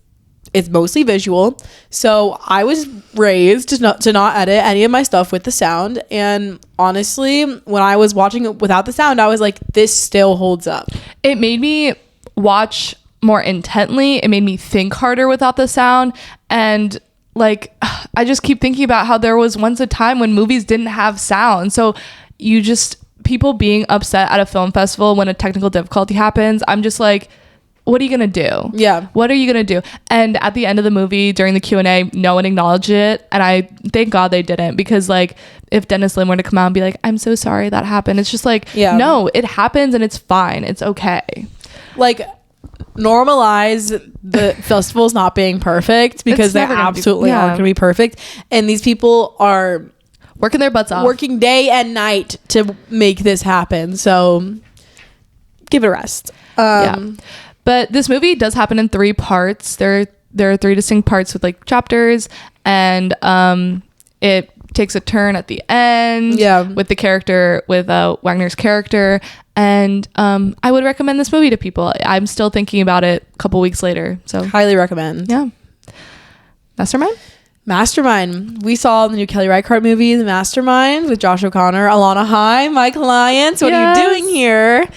it's mostly visual. So I was raised to not edit any of my stuff with the sound. And honestly, when I was watching it without the sound, I was like, this still holds up. It made me watch more intently. It made me think harder without the sound. And like, I just keep thinking about how there was once a time when movies didn't have sound. So people being upset at a film festival when a technical difficulty happens, I'm just like, what are you gonna do? Yeah. What are you gonna do? And at the end of the movie, during the Q&A, no one acknowledged it. And I thank God they didn't, because like if Dennis Lim were to come out and be like, I'm so sorry that happened, it's just like, no, it happens and it's fine. It's okay. Like, normalize the festivals not being perfect, because they absolutely aren't gonna be perfect. And these people are working their butts off, working day and night to make this happen. So give it a rest. But this movie does happen in 3 parts. There are 3 distinct parts with like chapters, and it takes a turn at the end with Wagner's character. And I would recommend this movie to people. I'm still thinking about it a couple weeks later. So highly recommend. Yeah. Mastermind. We saw the new Kelly Reichardt movie, The Mastermind, with Josh O'Connor. Alana, hi, my clients. What are you doing here?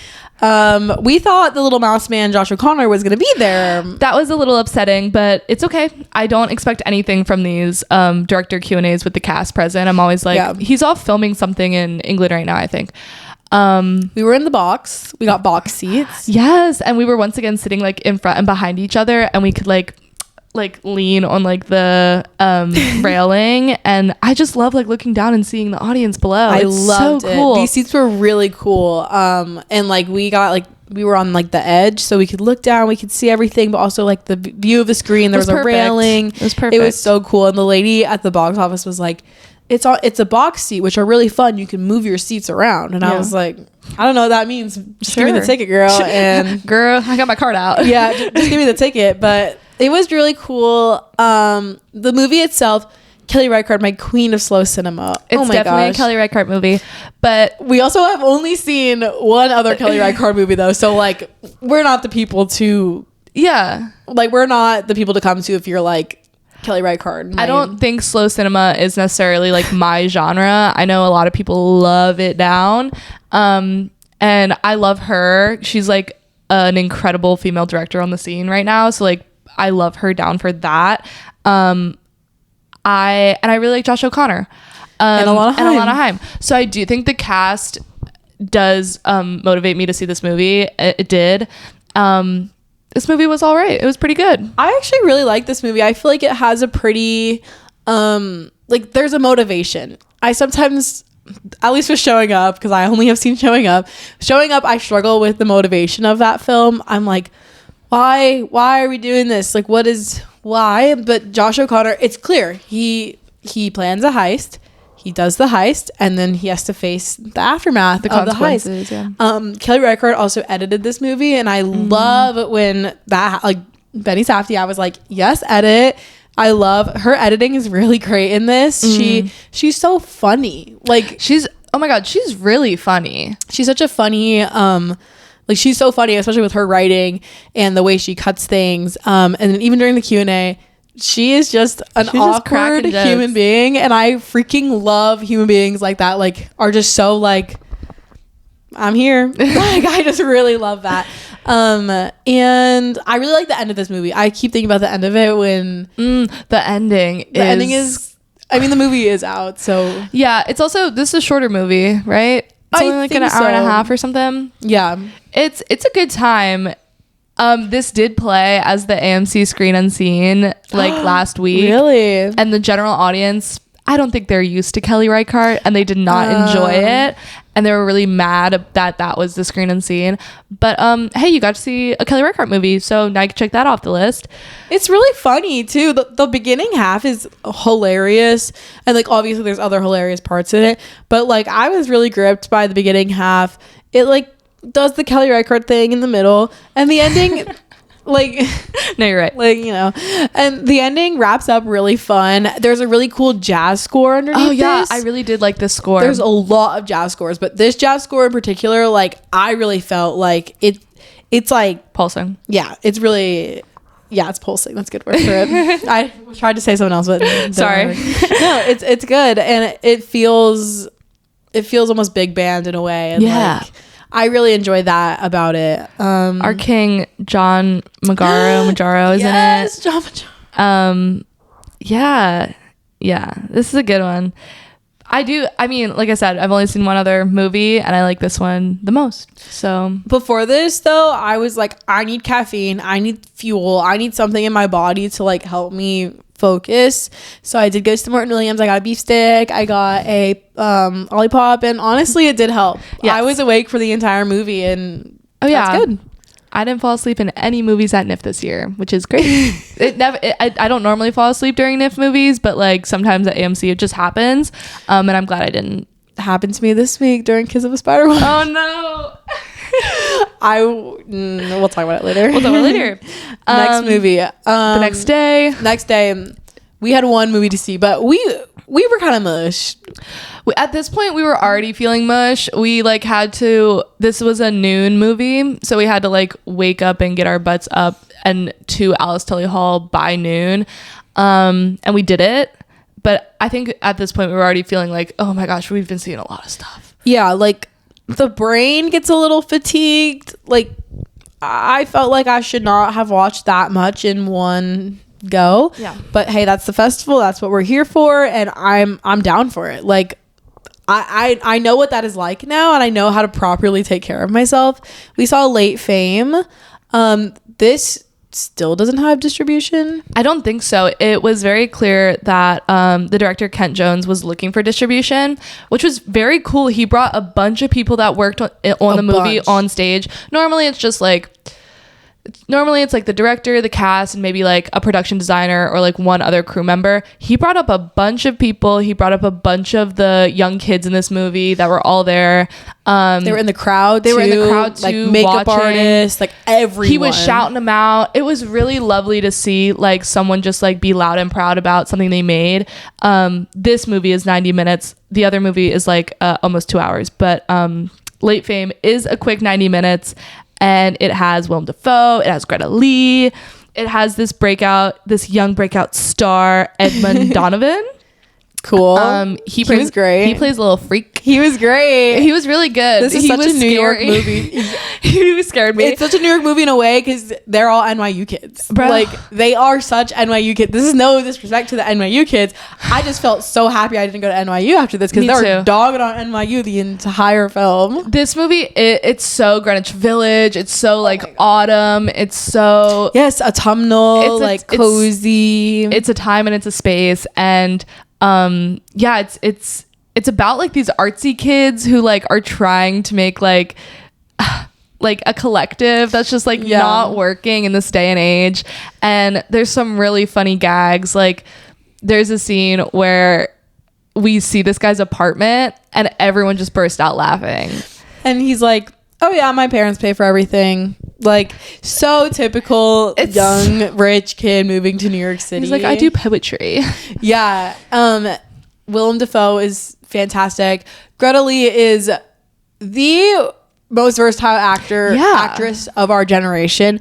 We thought the little mouse man Josh O'Connor was going to be there. That was a little upsetting, but it's okay. I don't expect anything from these director Q&As with the cast present. I'm always like, he's off filming something in England right now, I think. We were in the box. We got box seats. Yes, and we were once again sitting like in front and behind each other, and we could like lean on like the railing, and I just love like looking down and seeing the audience below. I loved it. Cool. These seats were really cool. And like we were on like the edge, so we could look down, we could see everything, but also like the view of the screen, there was a railing. It was perfect. It was so cool. And the lady at the box office was like, it's a box seat, which are really fun. You can move your seats around. And I was like, I don't know what that means. Just give me the ticket, girl. And girl, I got my card out. Yeah, just give me the ticket. But it was really cool. The movie itself, Kelly Reichardt, my queen of slow cinema. It's definitely a Kelly Reichardt movie. But we also have only seen one other Kelly Reichardt movie, though. So like, we're not the people to we're not the people to come to if you're like Kelly Reichardt. I don't think slow cinema is necessarily like my genre. I know a lot of people love it down. And I love her. She's like an incredible female director on the scene right now. So like, I love her down for that. I really like Josh O'Connor and Alana Haim. So I do think the cast does motivate me to see this movie. It did. This movie was all right. It was pretty good. I actually really like this movie. I feel like it has a pretty like there's a motivation. I sometimes, at least with Showing Up, because I only have seen Showing Up, I struggle with the motivation of that film. I'm like, why are we doing this? Like, why? But Josh O'Connor, it's clear he plans a heist, he does the heist, and then he has to face the aftermath of the heist. Kelly Reichardt also edited this movie, and I love when that, like, Benny Safdie, I was like, yes, edit. I love her editing is really great in this. She's so funny. Like, oh my god, she's really funny. She's such a funny like, she's so funny, especially with her writing and the way she cuts things. And then even during the Q&A, she is just awkward human being. And I freaking love human beings like that. Like, are just so like, I'm here. Like, I just really love that. And I really like the end of this movie. I keep thinking about the end of it when the ending is, I mean, the movie is out. So yeah, it's also, this is a shorter movie, right? It's only like an hour and a half or something. Yeah. It's a good time. This did play as the AMC Screen Unseen like last week. Really? And the general audience, I don't think they're used to Kelly Reichardt, and they did not enjoy it. And they were really mad that was the Screen Unseen. But hey, you got to see a Kelly Reichardt movie, so now you can check that off the list. It's really funny too. The beginning half is hilarious, and like obviously there's other hilarious parts in it, but like I was really gripped by the beginning half. It like does the Kelly Reichardt thing in the middle, and the ending like no, you're right, like, you know, and the ending wraps up really fun. There's a really cool jazz score underneath. Oh yeah, I really did like this score. There's a lot of jazz scores, but this jazz score in particular, like I really felt like it's like pulsing. Yeah, it's really Yeah, it's pulsing. That's a good word for it. I tried to say something else, but Sorry. No, it's good, and it feels almost big band in a way. And Yeah. like, I really enjoy that about it. Our king John Magaro is yes, in John it. Yeah, this is a good one. I mean, like I said, I've only seen one other movie and I like this one the most. So before this though, I was like, I need caffeine, I need fuel, I need something in my body to like help me focus. So I did go to Morton Williams. I got a beef stick, I got a lollipop, and honestly it did help. Yes. I was awake for the entire movie, and yeah, that's good. I didn't fall asleep in any movies at NIF this year, which is great. I don't normally fall asleep during NIF movies, but like sometimes at AMC it just happens. And I'm glad I didn't. Happened to me this week during Kiss of a Spider-Woman. Oh no. We'll talk about it later. Next movie. The next day, we had one movie to see, but we were kind of mush. At this point, we were already feeling mush. We like had to. This was a noon movie, so we had to like wake up and get our butts up and to Alice Tully Hall by noon, and we did it. But I think at this point we were already feeling like, oh my gosh, we've been seeing a lot of stuff. Yeah, like the brain gets a little fatigued. Like I felt like I should not have watched that much in one go. Yeah. But hey, that's the festival. That's what we're here for, and I'm down for it. Like I know what that is like now, and I know how to properly take care of myself. We saw Late Fame. This still doesn't have distribution. I don't think so. It was very clear that the director Kent Jones was looking for distribution, which was very cool. He brought a bunch of people that worked on the movie on stage. Normally it's like the director, the cast, and maybe like a production designer or like one other crew member. He brought up a bunch of people. He brought up a bunch of the young kids in this movie that were all there. They were in the crowd too. Like makeup artists, like everyone. He was shouting them out. It was really lovely to see like someone just like be loud and proud about something they made. This movie is 90 minutes. The other movie is like almost 2 hours. But Late Fame is a quick 90 minutes. And it has Willem Dafoe. It has Greta Lee. It has this young breakout star, Edmund Donovan. Cool. He was great. He plays a little freak. He was great. He was really good. This is such a New York movie. He scared me. It's such a New York movie in a way because they're all NYU kids. Bro. Like they are such NYU kids. This is no disrespect to the NYU kids. I just felt so happy I didn't go to NYU after this because they were dogging on NYU the entire film. This movie, it's so Greenwich Village. It's so like autumn. It's so autumnal, cozy. It's a time and it's a space, and it's about like these artsy kids who like are trying to make like a collective that's just like not working in this day and age. And there's some really funny gags. Like there's a scene where we see this guy's apartment and everyone just burst out laughing. And he's like, oh yeah, my parents pay for everything. Like so typical young rich kid moving to New York City. He's like, I do poetry. Yeah. Willem Dafoe is fantastic. Greta Lee is the most versatile actress of our generation.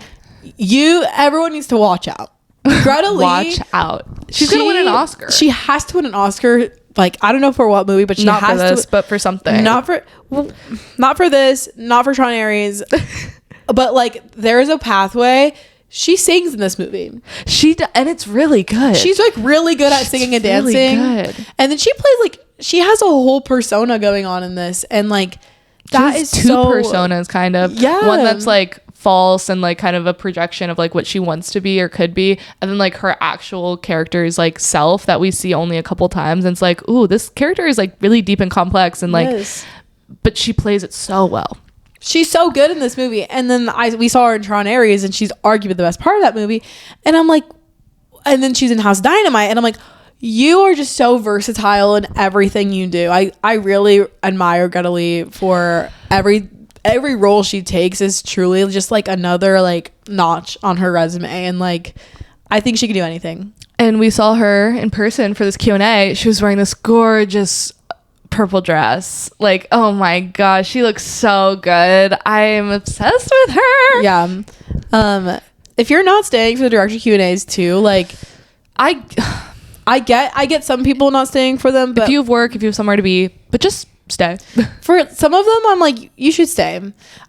Everyone needs to watch out. Greta Lee, watch out. She's gonna win an Oscar. She has to win an Oscar. Like I don't know for what movie, but she not has for this, but for something. Not for this. Not for Tron Ares. But like there is a pathway. She sings in this movie. And it's really good. She's like really good at singing and dancing. Really good. And then she plays like she has a whole persona going on in this, and like that is two personas kind of. Yeah. One that's like false and like kind of a projection of like what she wants to be or could be, and then like her actual character's like self that we see only a couple times, and it's like, ooh, this character is like really deep and complex, and like but she plays it so well. She's so good in this movie. And then we saw her in Tron Ares, and she's arguably the best part of that movie. And I'm like, and then she's in House Dynamite, and I'm like, you are just so versatile in everything you do. I really admire Greta Lee for every role she takes is truly just like another like notch on her resume, and like I think she can do anything. And we saw her in person for this Q&A. She was wearing this gorgeous purple dress. Like, oh my gosh, she looks so good. I'm obsessed with her. Yeah. if you're not staying for the director Q&As too, like I get some people not staying for them, but if you have work, if you have somewhere to be, but just stay. For some of them, I'm like, you should stay.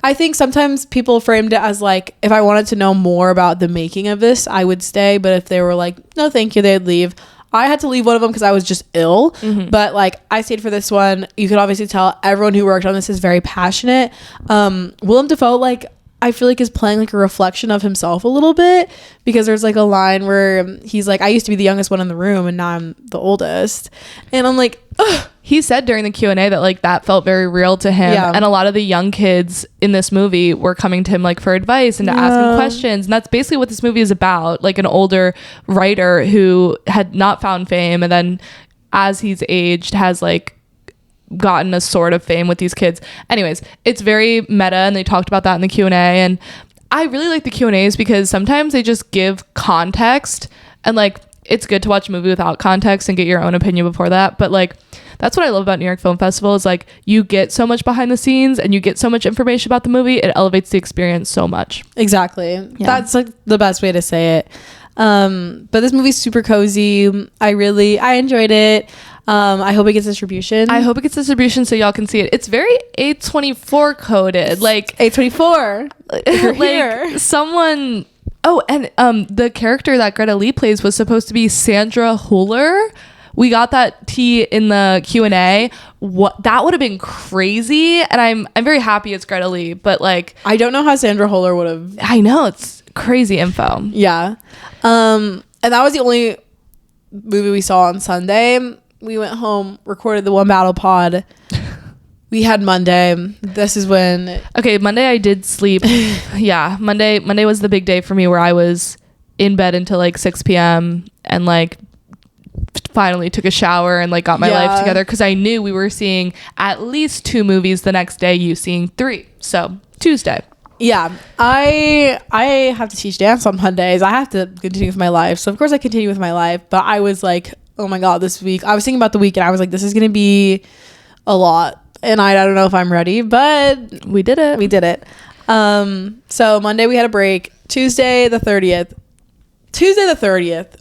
I think sometimes people framed it as like, if I wanted to know more about the making of this, I would stay. But if they were like, no, thank you, they'd leave. I had to leave one of them because I was just ill. But like, I stayed for this one. You could obviously tell everyone who worked on this is very passionate. Willem Dafoe, like, I feel like is playing like a reflection of himself a little bit, because there's like a line where he's like, I used to be the youngest one in the room and now I'm the oldest. And I'm like, ugh. He said during the Q&A that like that felt very real to him. Yeah. And a lot of the young kids in this movie were coming to him like for advice and to ask him questions. And that's basically what this movie is about. Like an older writer who had not found fame, and then as he's aged has like gotten a sort of fame with these kids. Anyways, it's very meta, and they talked about that in the Q&A. And I really like the Q&As because sometimes they just give context, and like it's good to watch a movie without context and get your own opinion before that. But like that's what I love about New York Film Festival, is like you get so much behind the scenes and you get so much information about the movie. It elevates the experience so much. Exactly. Yeah. That's like the best way to say it. But this movie's super cozy. I enjoyed it. I hope it gets distribution. I hope it gets distribution so y'all can see it. It's very A24 coded. Like A24. If you're like here. Someone. Oh, and the character that Greta Lee plays was supposed to be Sandra Huller. We got that tea in the Q&A. What, that would have been crazy, and I'm very happy it's Greta Lee. But like, I don't know how Sandra Huller would have. I know, it's crazy info. Yeah. And that was the only movie we saw on Sunday. We went home, recorded the One Battle pod. We had Monday. This is when. Okay, Monday I did sleep. Yeah, Monday was the big day for me, where I was in bed until like 6 p.m. and like finally took a shower and like got my life together, because I knew we were seeing at least 2 movies the next day, you seeing 3. So Tuesday. Yeah, I have to teach dance on Mondays. I have to continue with my life. So of course I continue with my life. But I was like, oh my God, this week. I was thinking about the week and I was like, this is going to be a lot. And I don't know if I'm ready, but we did it. We did it. So Monday we had a break. Tuesday the 30th.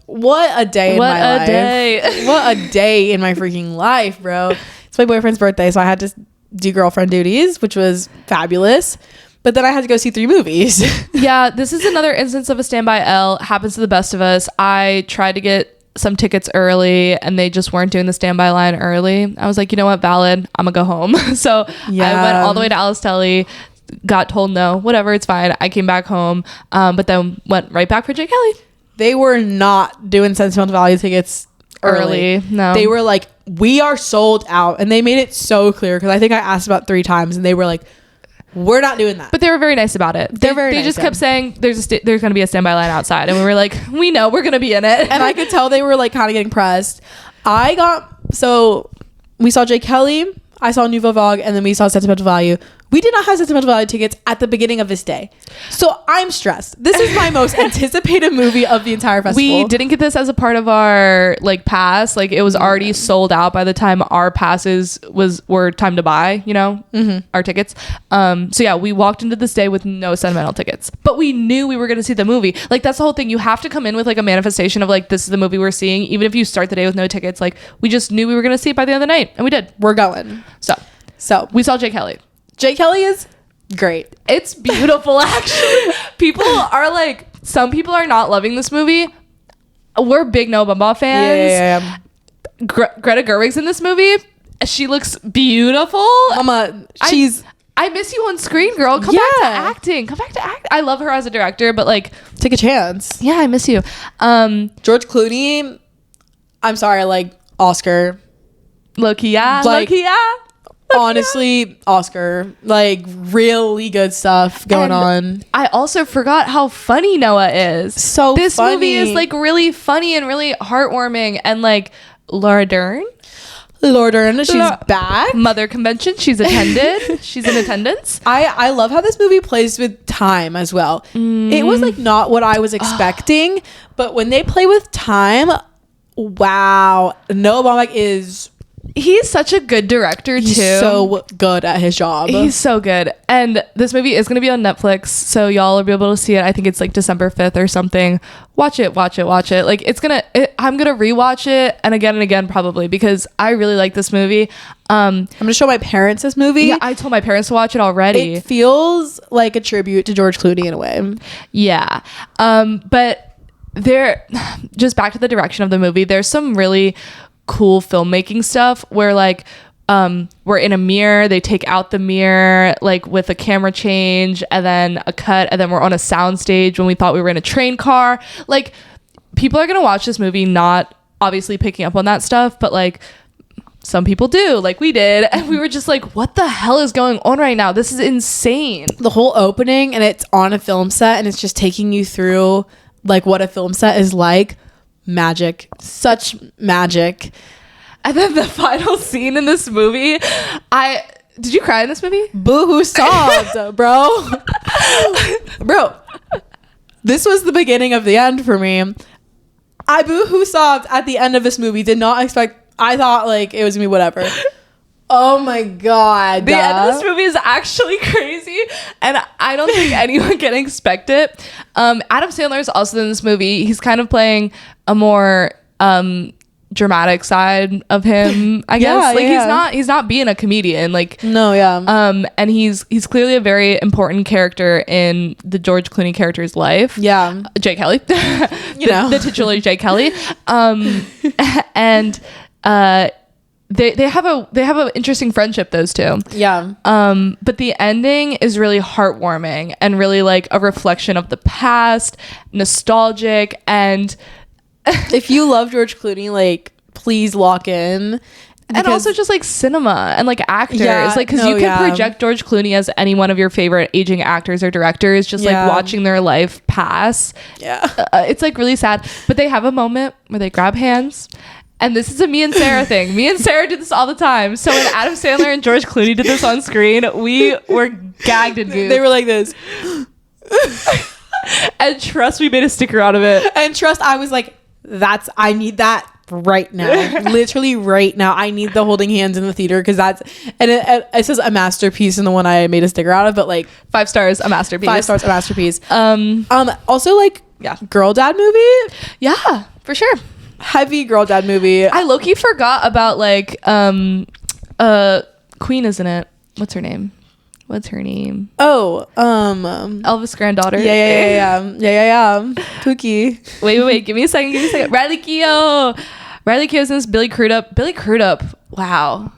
What a day in my life. What a day in my freaking life, bro. It's my boyfriend's birthday, so I had to do girlfriend duties, which was fabulous. But then I had to go see 3 movies. Yeah, this is another instance of a standby L. Happens to the best of us. I tried to get some tickets early and they just weren't doing the standby line early. I was like, you know what, valid, I'm gonna go home. So I went all the way to Alice Telly, got told no, whatever, it's fine. I came back home, but then went right back for Jay Kelly. They were not doing sentimental value tickets early. No, they were like, we are sold out, and they made it so clear, because I think I asked about 3 times and they were like, we're not doing that. But they were very nice about it. They just kept saying there's going to be a standby line outside, and we were like, we know, we're going to be in it. And I could tell they were like kind of getting pressed. So we saw Jay Kelly, I saw Nouveau Vogue, and then we saw Sentimental Value. We did not have Sentimental Value tickets at the beginning of this day. So I'm stressed. This is my most anticipated movie of the entire festival. We didn't get this as a part of our like pass. Like it was already sold out by the time our passes were time to buy, you know, our tickets. So yeah, we walked into this day with no sentimental tickets, but we knew we were going to see the movie. Like that's the whole thing. You have to come in with like a manifestation of like, this is the movie we're seeing. Even if you start the day with no tickets, like we just knew we were going to see it by the end of the night, and we did. We're going. So we saw Jay Kelly. Jay Kelly is great. It's beautiful, actually. People are like, some people are not loving this movie. We're big Noah Baumbach fans. Yeah. Greta Gerwig's in this movie. She looks beautiful. Mama, I miss you on screen, girl. Come back to acting. Come back to act. I love her as a director, but like, take a chance. Yeah, I miss you. George Clooney. I'm sorry, like Oscar. Low-key, yeah. Honestly, Oscar, like really good stuff going on. I also forgot how funny Noah is. So this funny. movie is like really funny and really heartwarming. And like Laura Dern, she's back. Mother Convention, she's attended. She's in attendance. I love how this movie plays with time as well. It was like not what I was expecting, but when they play with time, wow, Noah Baumbach is He's such a good director, too. He's so good at his job. He's so good. And this movie is going to be on Netflix, so y'all will be able to see it. I think it's like December 5th or something. Watch it. Like, I'm going to rewatch it and again probably, because I really like this movie. I'm going to show my parents this movie. Yeah, I told my parents to watch it already. It feels like a tribute to George Clooney in a way. Yeah. But just back to the direction of the movie, there's some really cool filmmaking stuff where like we're in a mirror, they take out the mirror like with a camera change and then a cut, and then we're on a sound stage when we thought we were in a train car. Like, people are gonna watch this movie not obviously picking up on that stuff, but like some people do, like we did, and we were just like, what the hell is going on right now? This is insane. The whole opening, and it's on a film set, and it's just taking you through like what a film set is like. Magic. Such magic. And then the final scene in this movie, did you cry in this movie? Boo-hoo sobbed, bro. Bro, this was the beginning of the end for me. I boo-hoo sobbed at the end of this movie. Did not expect, I thought like it was gonna be whatever. Oh my god. The end of this movie is actually crazy, and I don't think anyone can expect it. Adam Sandler is also in this movie. He's kind of playing a more dramatic side of him, I guess. He's not being a comedian. Like, no, yeah. And he's clearly a very important character in the George Clooney character's life. Yeah. Jay Kelly. The titular Jay Kelly. And they have an interesting friendship, those two. Yeah. But the ending is really heartwarming and really like a reflection of the past, nostalgic, and if you love George Clooney, like, please lock in. And also just like cinema and like actors, like, because you can project George Clooney as any one of your favorite aging actors or directors, just like watching their life pass. Yeah. It's like really sad, but they have a moment where they grab hands. And this is a me and Sarah thing. Me and Sarah did this all the time. So when Adam Sandler and George Clooney did this on screen, we were gagged and goofed. They were like this. And trust, we made a sticker out of it. And trust, I was like, I need that right now. Literally right now. I need the holding hands in the theater, because it says a masterpiece in the one I made a sticker out of, but like 5 stars, a masterpiece. 5 stars, a masterpiece. Also like, girl dad movie. Yeah, for sure. Heavy girl dad movie. I low-key forgot about like Queen, isn't it? What's her name? Oh, Elvis' granddaughter. Yeah. Pookie. Wait. Give me a second. Riley Keough. Riley Keough's in this. Billy Crudup. Wow.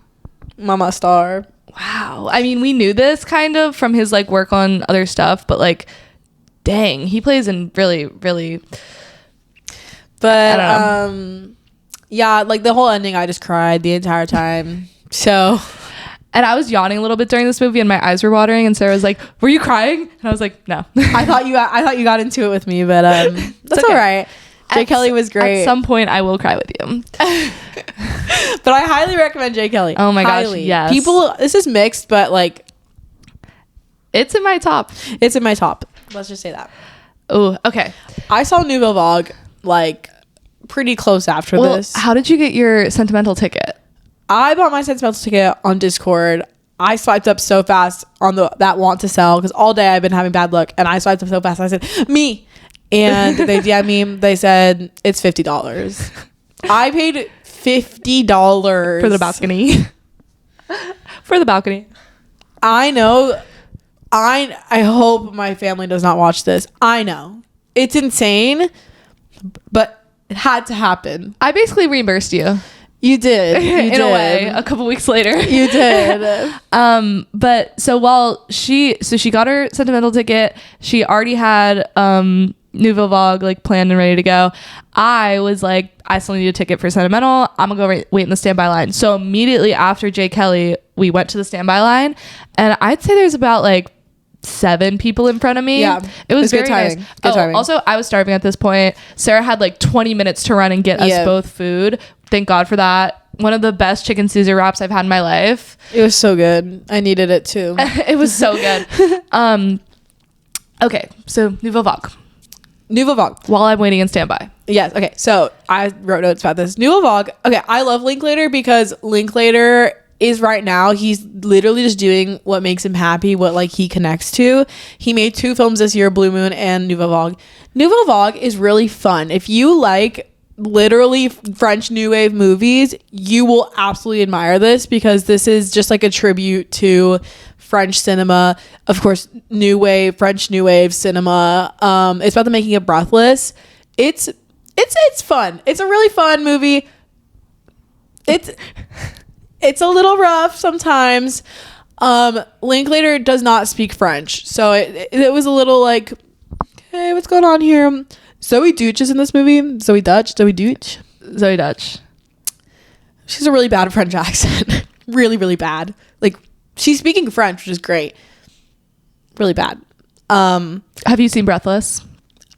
Mama star. Wow. I mean, we knew this kind of from his like work on other stuff, but like, dang, he plays in really, really. But yeah, like the whole ending, I just cried the entire time. So. And I was yawning a little bit during this movie, and my eyes were watering. And Sarah was like, "Were you crying?" And I was like, "No." I thought you got into it with me, but that's okay. All right. Jay Kelly was great. At some point, I will cry with you. But I highly recommend Jay Kelly. Oh my gosh, yes. People, this is mixed, but like, it's in my top. Let's just say that. Oh, okay. I saw Nouveau Vogue like pretty close after this. How did you get your sentimental ticket? I bought my sentimental ticket on Discord. I swiped up so fast on that want to sell, because all day I've been having bad luck, and I swiped up so fast. I said, me. And they DM'd me. They said, it's $50. I paid $50 for the balcony. For the balcony. I know. I hope my family does not watch this. I know. It's insane, but it had to happen. I basically reimbursed you. You did. In a way, a couple weeks later. You did. But so she got her sentimental ticket. She already had Nouveau Vogue like planned and ready to go. I was like, I still need a ticket for sentimental. I'm gonna go wait in the standby line. So immediately after Jay Kelly, we went to the standby line, and I'd say there's about like 7 people in front of me. Yeah, it was very good timing. nice. Good timing. Also, I was starving at this point. Sarah had like 20 minutes to run and get us both food. Thank God for that. One of the best chicken Caesar wraps I've had in my life. It was so good. I needed it too. It was so good. Okay, so Nouveau Vogue. Nouveau Vague. While I'm waiting in standby. Yes. Okay. So I wrote notes about this. Nouveau Vague. Okay. I love Linklater because Linklater is right now, he's literally just doing what makes him happy, what like he connects to. He made 2 films this year, Blue Moon and Nouveau Vague. Nouveau Vague is really fun. If you like literally French New Wave movies, you will absolutely admire this because this is just like a tribute to French cinema. Of course, French New Wave cinema. It's about the making of Breathless. It's fun. It's a really fun movie. It's a little rough sometimes. Linklater does not speak French, so it was a little like, hey, what's going on here? Zoe Deutch is in this movie. Zoe Deutch. She's a really bad French accent. Really, really bad. Like, she's speaking French, which is great. Really bad. Have you seen Breathless?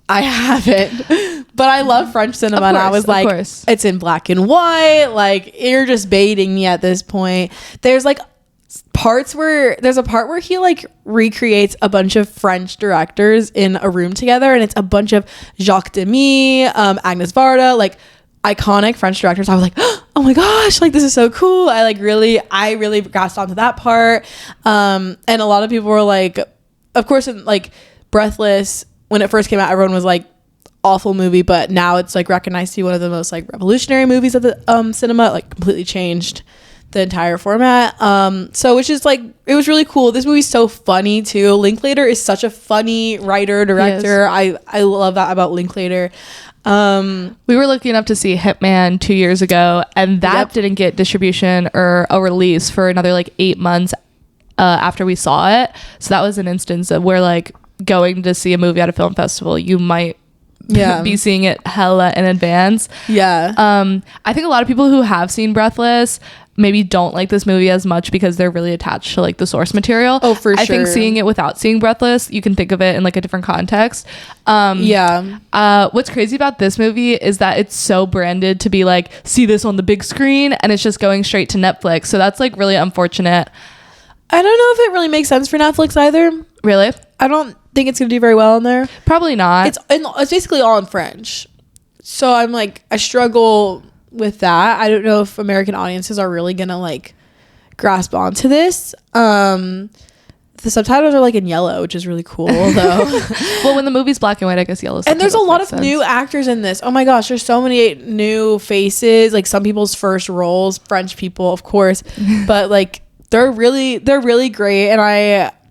I haven't, but I love French cinema, and I was like, it's in black and white. Like, you're just baiting me at this point. There's like there's a part where he like recreates a bunch of French directors in a room together, and it's a bunch of Jacques Demy, Agnes Varda, like iconic French directors. I was like, oh my gosh, like this is so cool. I really grasped onto that part. And a lot of people were like, of course, in like Breathless, when it first came out, everyone was like, awful movie, but now it's like recognized to be one of the most like revolutionary movies of the cinema. Like completely changed the entire format. So which is like, it was really cool. This movie's so funny too. Linklater is such a funny writer, director. I love that about Linklater. We were lucky enough to see Hitman 2 years ago, and that didn't get distribution or a release for another like 8 months after we saw it. So that was an instance of where like going to see a movie at a film festival, you might be seeing it hella in advance. I think a lot of people who have seen Breathless maybe don't like this movie as much because they're really attached to like the source material. I think seeing it without seeing Breathless, you can think of it in like a different context. What's crazy about this movie is that it's so branded to be like, see this on the big screen, and it's just going straight to Netflix. So that's like really unfortunate. I don't know if it really makes sense for Netflix either. Really? I don't think it's gonna do very well in there. Probably not. It's basically all in French, so I'm like, I struggle with that. I don't know if American audiences are really gonna like grasp onto this. The subtitles are like in yellow, which is really cool though. Well, when the movie's black and white, I guess yellow. And there's a lot of new actors in this. Oh my gosh, there's so many new faces. Like some people's first roles, French people, of course, but like they're really great. And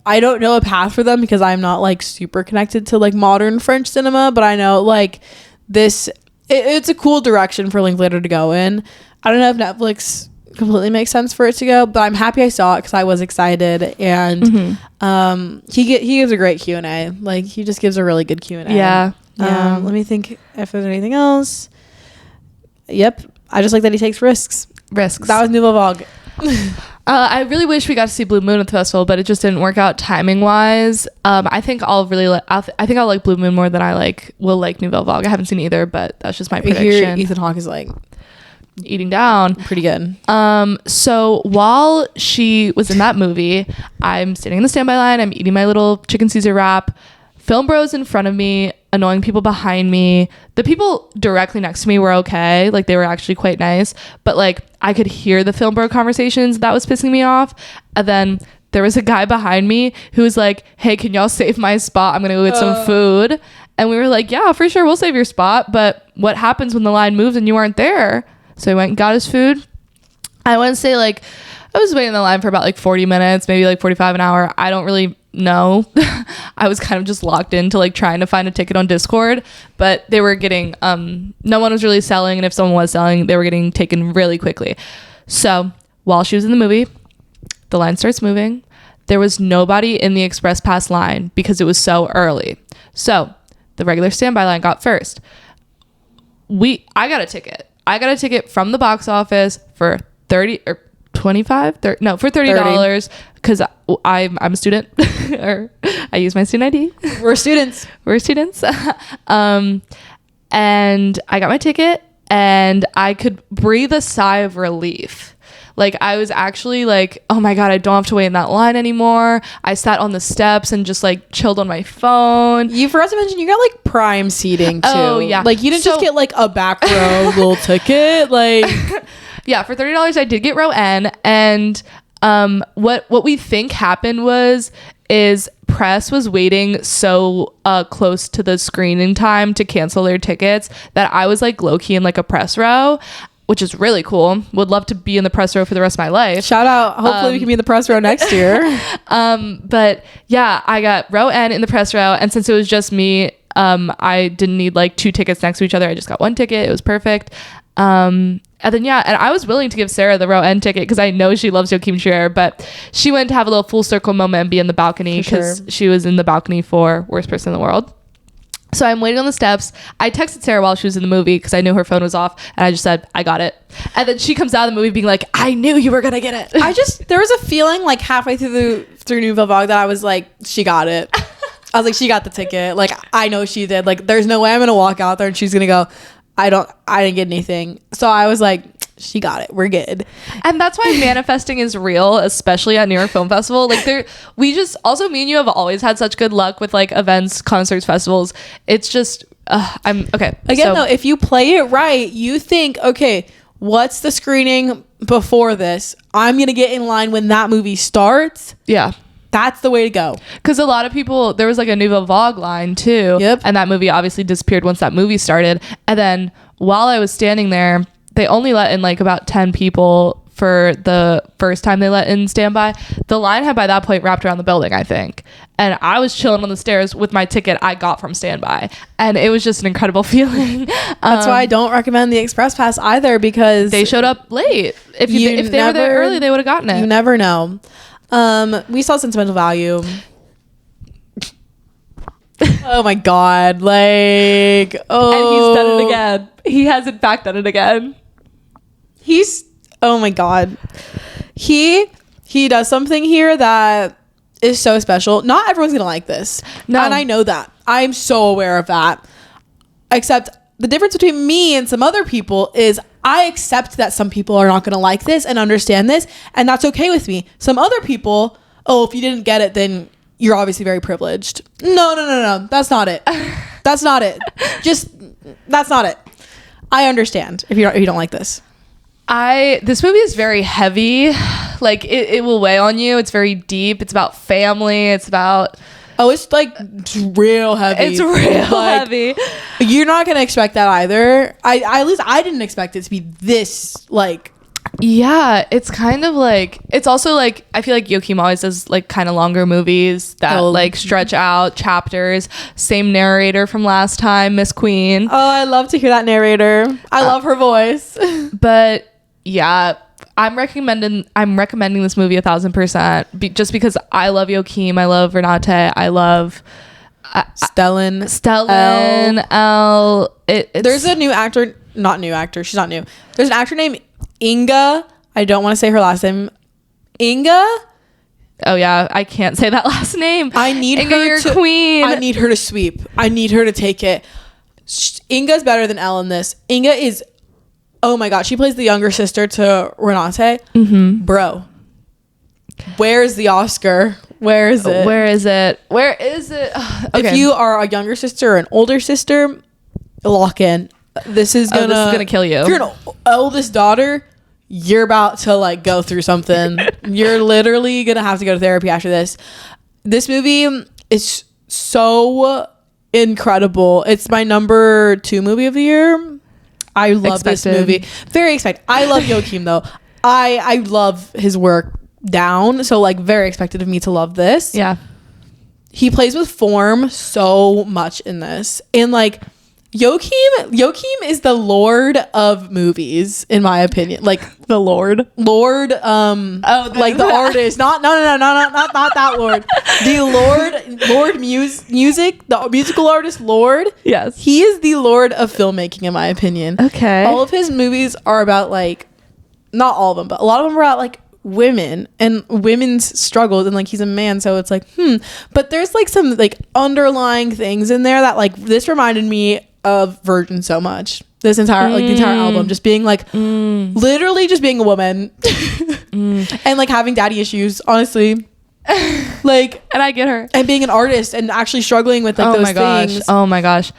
I don't know a path for them because I'm not like super connected to like modern French cinema, but I know like this, it's a cool direction for Linklater to go in. I don't know if Netflix completely makes sense for it to go, but I'm happy I saw it because I was excited. And he gives a great Q&A. Like he just gives a really good Q&A. Let me think if there's anything else. Yep, I just like that he takes risks. That was Nouveau Vague. I really wish we got to see Blue Moon at the festival, but it just didn't work out timing wise. I think I'll like Blue Moon more than I will like Nouveau Vague. I haven't seen either, but that's just my prediction. Ethan Hawke is like eating down pretty good. So while she was in that movie, I'm standing in the standby line, I'm eating my little chicken Caesar wrap, film bros in front of me, annoying people behind me. The people directly next to me were okay, like they were actually quite nice, but like I could hear the film bro conversations. That was pissing me off. And then there was a guy behind me who was like, hey, can y'all save my spot? I'm gonna go get some food. And we were like, yeah, for sure, we'll save your spot, but what happens when the line moves and you aren't there? So he went and got his food. I want to say like I was waiting in the line for about like 40 minutes, maybe like 45 an hour. I don't really know. I was kind of just locked into like trying to find a ticket on Discord, but they were getting no one was really selling, and if someone was selling, they were getting taken really quickly. So while she was in the movie, the line starts moving. There was nobody in the express pass line because it was so early. So the regular standby line got first. I got a ticket from the box office for $30 because I'm a student or I use my student ID. We're students. And I got my ticket and I could breathe a sigh of relief. Like I was actually like, oh my God, I don't have to wait in that line anymore. I sat on the steps and just like chilled on my phone. You forgot to mention you got like prime seating too. Oh yeah. Like you didn't just get like a back row little ticket. Like yeah, for $30 I did get row N. And what we think happened is press was waiting so close to the screening time to cancel their tickets that I was like low-key in like a press row, which is really cool. Would love to be in the press row for the rest of my life. Shout out. Hopefully we can be in the press row next year. But yeah, I got row N in the press row, and since it was just me, I didn't need like 2 tickets next to each other. I just got 1 ticket. It was perfect. And then and I was willing to give Sarah the row N ticket because I know she loves Joachim Trier, but she went to have a little full circle moment and be in the balcony because she was in the balcony for Worst Person in the World. So I'm waiting on the steps. I texted Sarah while she was in the movie because I knew her phone was off, and I just said, I got it. And then she comes out of the movie being like, I knew you were gonna get it. There was a feeling like halfway through Nouvelle Vague that I was like, she got it. I was like, she got the ticket. Like, I know she did. Like, there's no way I'm gonna walk out there and she's gonna go, I didn't get anything. So I was like, she got it. We're good. And that's why manifesting is real, especially at New York Film Festival. Like me and you have always had such good luck with like events, concerts, festivals. It's just, I'm okay. Again, though, if you play it right, you think, okay, what's the screening before this? I'm going to get in line when that movie starts. Yeah. That's the way to go. Because a lot of people, there was like a Nouvelle Vague line too. Yep. And that movie obviously disappeared once that movie started. And then while I was standing there, they only let in like about 10 people for the first time they let in standby. The line had by that point wrapped around the building, I think. And I was chilling on the stairs with my ticket I got from standby. And it was just an incredible feeling. That's why I don't recommend the Express Pass either, because they showed up late. If they were there early, they would have gotten it. You never know. We saw Sentimental Value. Oh my God. Like, oh. And he's done it again. He has in fact done it again. Oh my God. He does something here that is so special. Not everyone's gonna like this. No. And I know that. I'm so aware of that. Except the difference between me and some other people is I accept that some people are not gonna like this and understand this, and that's okay with me. Some other people, if you didn't get it, then you're obviously very privileged. No. That's not it. That's not it. That's not it. I understand if you don't like this. This movie is very heavy. Like it will weigh on you. It's very deep. It's about family. It's about it's like real heavy. It's real heavy. You're not gonna expect that either. At least I didn't expect it to be this like. Yeah, it's kind of like, it's also like, I feel like Joachim always does like kind of longer movies that like stretch out chapters. Same narrator from last time, Miss Queen. Oh, I love to hear that narrator. I love her voice. But yeah, I'm recommending this movie 1,000%. Just because I love Joachim, I love Renate, I love Stellan, Elle. There's a new actor, not new actor. She's not new. There's an actor named Inga. I don't want to say her last name. Inga. Oh yeah, I can't say that last name. I need Inga, her your to, queen. I need her to sweep. I need her to take it. Inga's better than Elle in this. Inga is, oh my God, she plays the younger sister to Renate. Mm-hmm. Bro, where's the Oscar? Where is it? Where is it? Okay. If you are a younger sister or an older sister, lock in. This is gonna kill you. If you're an eldest daughter, you're about to like go through something. You're literally gonna have to go to therapy after this. This movie is so incredible. It's my number 2 movie of the year. I love this movie. Very expected. I love Joachim though. I love his work down. So like very expected of me to love this. Yeah. He plays with form so much in this. And like Joachim is the lord of movies, in my opinion. Like the Lord, like the artist, not that Lord. The Lord music, the musical artist Lord. Yes, he is the Lord of filmmaking, in my opinion. Okay, all of his movies are about like, not all of them, but a lot of them are about like women and women's struggles, and like he's a man, so it's like but there's like some like underlying things in there that like this reminded me of Virgin so much. This entire like the entire album just being like literally just being a woman. And like having daddy issues, honestly. Like, and I get her. And being an artist and actually struggling with like those things. Oh my gosh.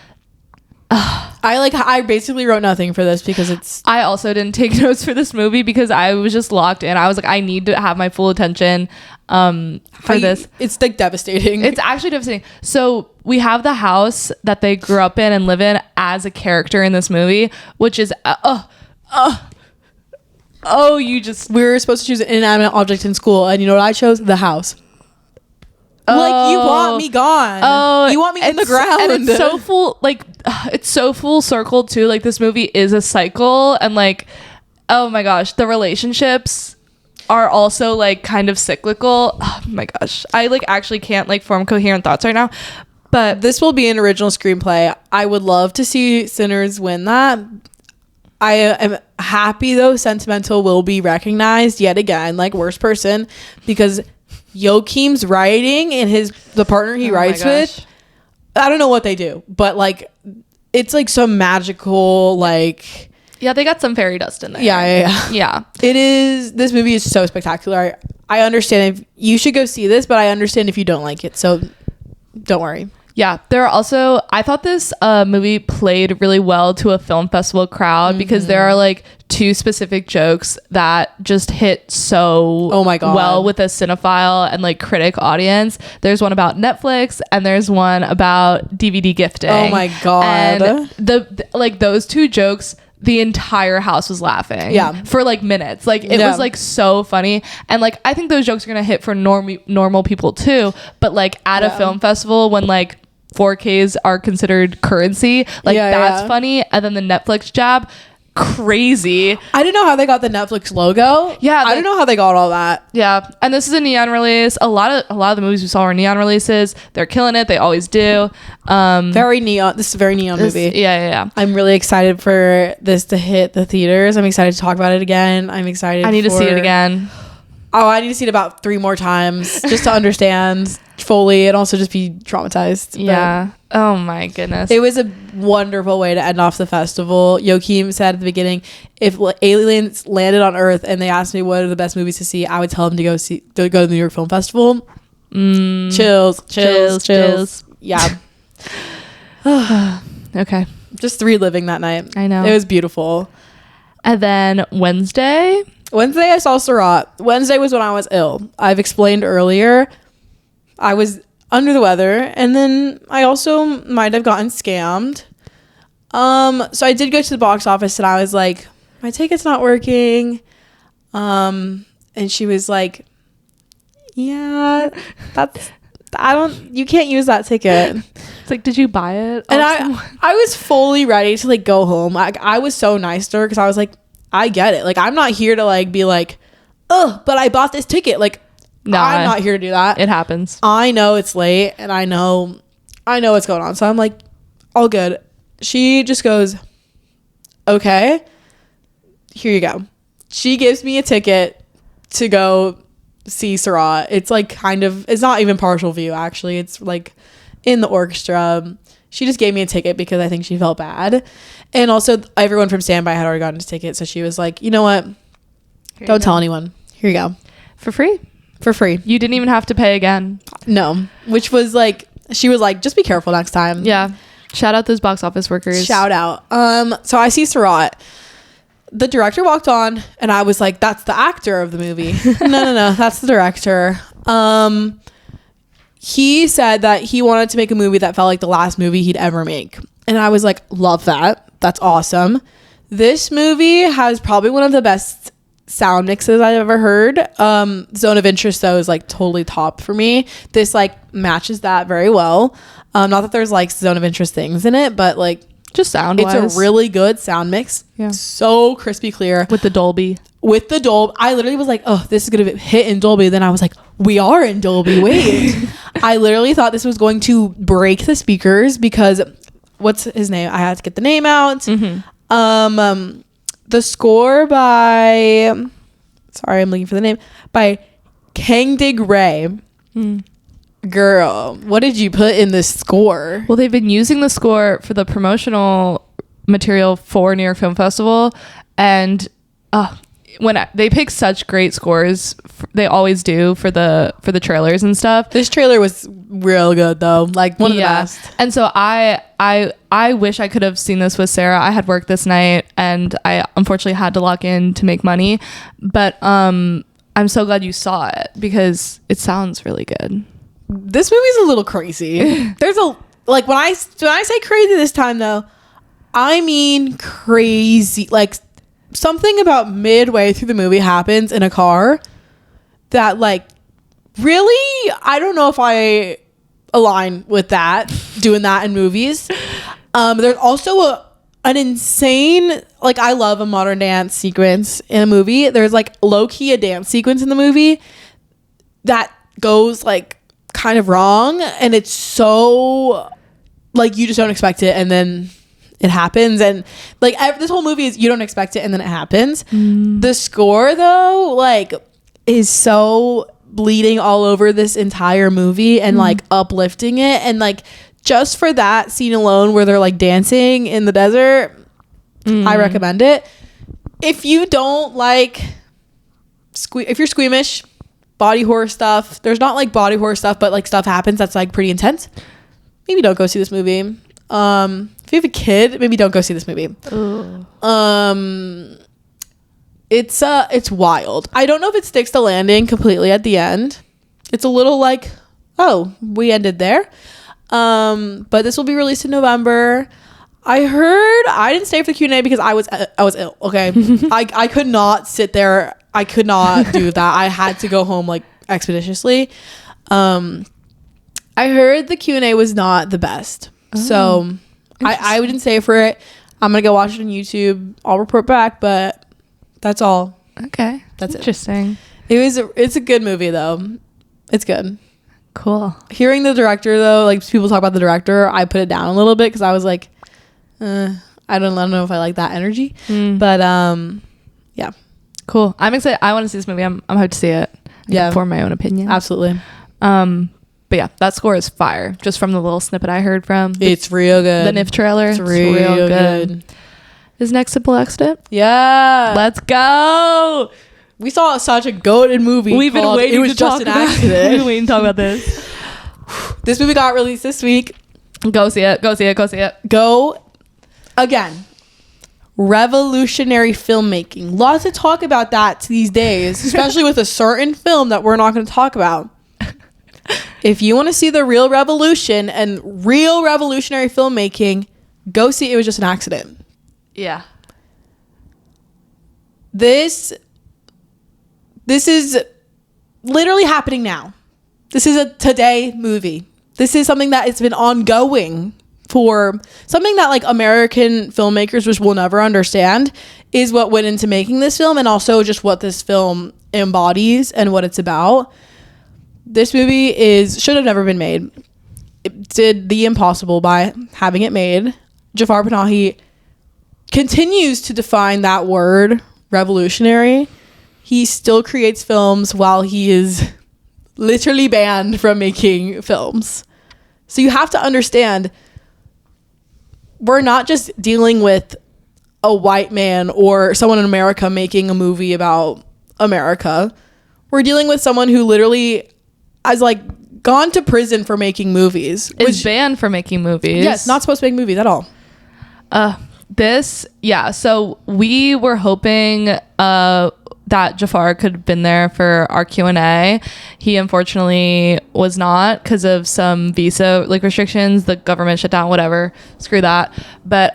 I basically wrote nothing for this because I also didn't take notes for this movie because I was just locked in. I was like, I need to have my full attention for this. It's like devastating. It's actually devastating. So we have the house that they grew up in and live in as a character in this movie, which is we were supposed to choose an inanimate object in school, and you know what I chose? The house. Like, you want me gone. Oh, you want me in the ground. And it's so full, like, it's so full circle too. Like, this movie is a cycle, and like, oh my gosh, the relationships are also like kind of cyclical. Oh my gosh, I like actually can't like form coherent thoughts right now. But this will be an original screenplay. I would love to see Sinners win that. I am happy though Sentimental will be recognized yet again, like worst person, because Joachim's writing and the partner he writes with, I don't know what they do, but like it's like some magical, like, yeah, they got some fairy dust in there. Yeah. This movie is so spectacular. I understand if you should go see this, but I understand if you don't like it, so don't worry. Yeah, there are also, I thought this movie played really well to a film festival crowd because there are like two specific jokes that just hit so well with a cinephile and like critic audience. There's one about Netflix and there's one about DVD gifting. Oh my God. And the like those two jokes, the entire house was laughing for like minutes. Like it was like so funny. And like I think those jokes are gonna hit for normal people too, but like at a film festival when like 4Ks are considered currency, like that's funny. And then the Netflix jab, crazy. I didn't know how they got the Netflix logo. I don't know how they got all that. Yeah, and this is a neon release. A lot of the movies we saw were neon releases. They're killing it. They always do. Very neon. This is a very neon movie. Yeah. I'm really excited for this to hit the theaters. I'm excited to talk about it again. I'm excited. I need to see it again. Oh, I need to see it about 3 more times just to understand fully and also just be traumatized. Yeah. Oh my goodness. It was a wonderful way to end off the festival. Joachim said at the beginning, if aliens landed on Earth and they asked me what are the best movies to see, I would tell them to go to the New York Film Festival. Chills. Yeah. Okay. Just reliving that night. I know. It was beautiful. And then Wednesday I saw Sara. Wednesday was when I was ill. I've explained earlier. I was under the weather, and then I also might have gotten scammed. So I did go to the box office, and I was like, my ticket's not working. And she was like, yeah, you can't use that ticket. It's like, did you buy it? And I was fully ready to like go home. I was so nice to her because I was like, I get it. Like, I'm not here to like be like, oh, but I bought this ticket. Like, no, I'm not here to do that. It happens. I know it's late and I know what's going on. So I'm like, all good. She just goes, okay, here you go. She gives me a ticket to go see Sara. It's like it's not even partial view actually. It's like in the orchestra. She just gave me a ticket because I think she felt bad. And also everyone from Standby had already gotten a ticket. So she was like, you know what? Don't tell anyone. Here you go. For free. You didn't even have to pay again. No. Which was like, she was like, just be careful next time. Yeah. Shout out those box office workers. Shout out. So I see Sara. The director walked on and I was like, that's the actor of the movie. No. That's the director. He said that he wanted to make a movie that felt like the last movie he'd ever make. And I was like, love that. That's awesome. This movie has probably one of the best sound mixes I've ever heard. Zone of Interest though is like totally top for me. This like matches that very well. Not that there's like Zone of Interest things in it, but like just sound wise, it's a really good sound mix. Yeah, so crispy clear with the Dolby. I literally was like, oh, this is gonna hit in Dolby. Then I was like, we are in Dolby. Wait. I literally thought this was going to break the speakers because what's his name? I had to get the name out. Mm-hmm. The score by I'm looking for the name, by Kang Dig Ray. Girl, what did you put in this score? Well, they've been using the score for the promotional material for New York Film Festival, and they pick such great scores, they always do for the trailers and stuff. This trailer was real good though, like one of the best. And so I wish I could have seen this with Sarah. I had work this night and I unfortunately had to lock in to make money, but I'm so glad you saw it because it sounds really good. This movie's a little crazy. There's a like when I say crazy this time though, I mean crazy. Like something about midway through the movie happens in a car that like really, I don't know if I align with that, doing that in movies. There's also an insane, like I love a modern dance sequence in a movie. There's like low-key a dance sequence in the movie that goes like kind of wrong, and it's so like you just don't expect it, and then it happens. And like this whole movie is you don't expect it and then it happens. The score though like is so bleeding all over this entire movie and like uplifting it, and like just for that scene alone where they're like dancing in the desert, I recommend it. If you don't like if you're squeamish, body horror stuff, there's not like body horror stuff, but like stuff happens that's like pretty intense, maybe don't go see this movie. If you have a kid, maybe don't go see this movie. It's wild. I don't know if it sticks the landing completely at the end. It's a little like, oh, we ended there. But this will be released in November. I didn't stay for the Q&A because I was ill. Okay. I could not sit there. I could not do that. I had to go home like expeditiously. I heard the Q&A was not the best. So I didn't stay for it. I'm going to go watch it on YouTube. I'll report back, but that's all. Okay. That's interesting. It's a good movie though. It's good. Cool. Hearing the director though, like people talk about the director, I put it down a little bit because I was like, I don't know if I like that energy. But yeah. Cool. I'm excited. I want to see this movie. I'm hyped to see it. Yeah. Form my own opinion. Absolutely. But yeah, that score is fire. Just from the little snippet I heard from. It's real good. The NIF trailer. It's real good. Is next to Blackstep? Yeah. Let's go. We saw such a goated movie. We've been waiting It Was to Just talk an about Accident. We've been waiting to talk about this. This movie got released this week. Go see it. Go see it. Go see it. Go again. Revolutionary filmmaking. Lots to talk about that these days, especially with a certain film that we're not going to talk about. If you want to see the real revolution and real revolutionary filmmaking, go see It Was Just an Accident. Yeah. This is literally happening now. This is a today movie. This is something that it's been ongoing for, something that like American filmmakers, which we'll never understand, is what went into making this film, and also just what this film embodies and what it's about. This movie should have never been made. It did the impossible by having it made. Jafar Panahi continues to define that word, revolutionary. He still creates films while he is literally banned from making films. So you have to understand, we're not just dealing with a white man or someone in America making a movie about America. We're dealing with someone who literally has like gone to prison for making movies. Is banned for making movies. Yes, not supposed to make movies at all. So we were hoping that Jafar could have been there for our Q&A. He unfortunately was not because of some visa like restrictions, the government shut down, whatever, screw that. But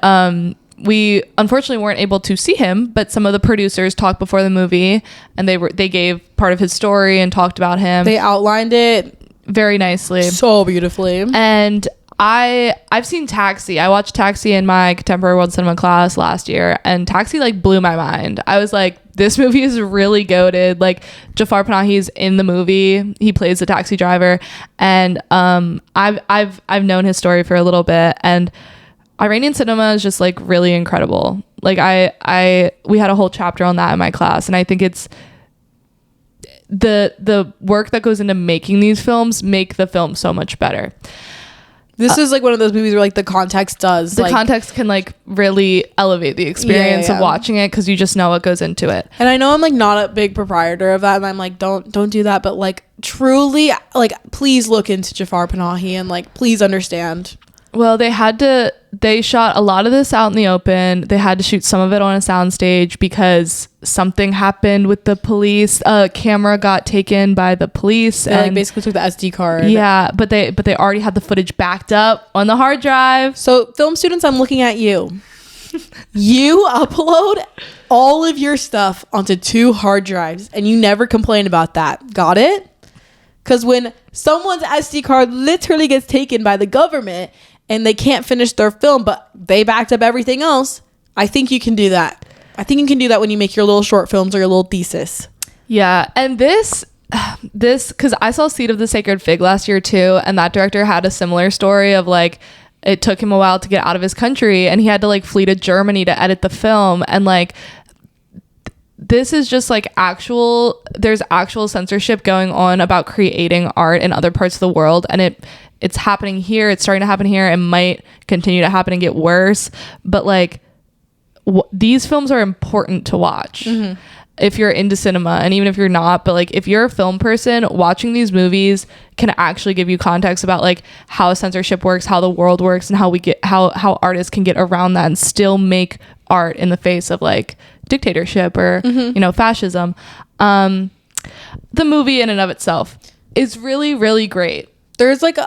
we unfortunately weren't able to see him, but some of the producers talked before the movie, and they gave part of his story and talked about him. They outlined it very nicely, so beautifully. And I've seen Taxi. I watched Taxi in my contemporary world cinema class last year, and Taxi like blew my mind. I was like, this movie is really goated. Like Jafar Panahi's in the movie. He plays the taxi driver, and I've known his story for a little bit, and Iranian cinema is just like really incredible. Like we had a whole chapter on that in my class, and I think it's the work that goes into making these films make the film so much better. This is like one of those movies where like the context does the context can like really elevate the experience of watching it, because you just know what goes into it. And I know I'm like not a big proprietor of that, and I'm like don't do that, but like truly, like please look into Jafar Panahi and like please understand. Well, they shot a lot of this out in the open. They had to shoot some of it on a soundstage because something happened with the police. A camera got taken by the police. They like basically took the SD card. Yeah, but they already had the footage backed up on the hard drive. So film students, I'm looking at you. You upload all of your stuff onto 2 hard drives and you never complain about that. Got it? Because when someone's SD card literally gets taken by the government and they can't finish their film, but they backed up everything else, I think you can do that. I think you can do that when you make your little short films or your little thesis. Yeah, and this, because I saw Seed of the Sacred Fig last year too, and that director had a similar story of like, it took him a while to get out of his country and he had to like flee to Germany to edit the film. And like, this is just like there's actual censorship going on about creating art in other parts of the world, and it's happening here. It's starting to happen here and might continue to happen and get worse. But like these films are important to watch if you're into cinema, and even if you're not, but like if you're a film person, watching these movies can actually give you context about like how censorship works, how the world works, and how artists can get around that and still make art in the face of like dictatorship or fascism. The movie in and of itself is really, really great. There's like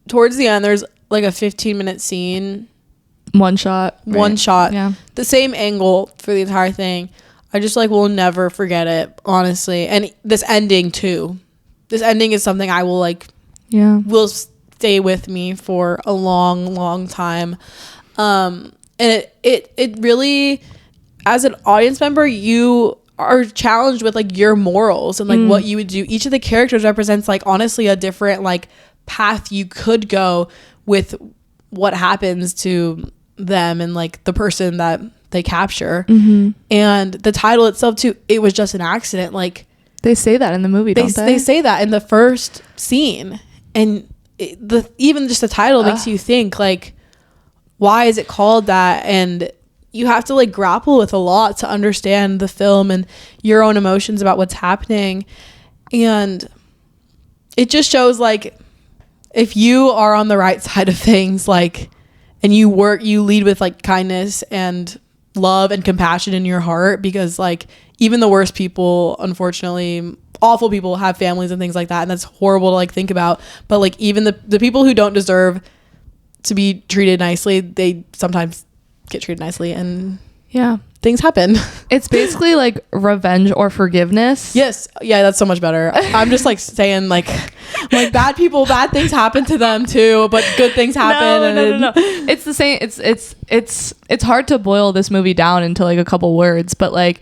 towards the end, there's like a 15-minute scene. One shot. Yeah. The same angle for the entire thing. I just like will never forget it, honestly. And this ending too. This ending is something I will like will stay with me for a long, long time. And it really, as an audience member, you are challenged with like your morals and like what you would do. Each of the characters represents like honestly a different like path you could go with what happens to them and like the person that they capture. And the title itself too, it was just an accident. Like they say that in the movie, don't they? They say that in the first scene, and even just the title makes you think like, why is it called that? And you have to like grapple with a lot to understand the film and your own emotions about what's happening. And it just shows like if you are on the right side of things, like, and you lead with like kindness and love and compassion in your heart, because like even the worst people, unfortunately, awful people have families and things like that, and that's horrible to like think about. But like even the people who don't deserve to be treated nicely, they sometimes get treated nicely, and things happen. It's basically like revenge or forgiveness. Yes. Yeah, that's so much better. I'm just like saying like bad people, bad things happen to them too, but good things happen. No. It's the same. It's hard to boil this movie down into like a couple words, but like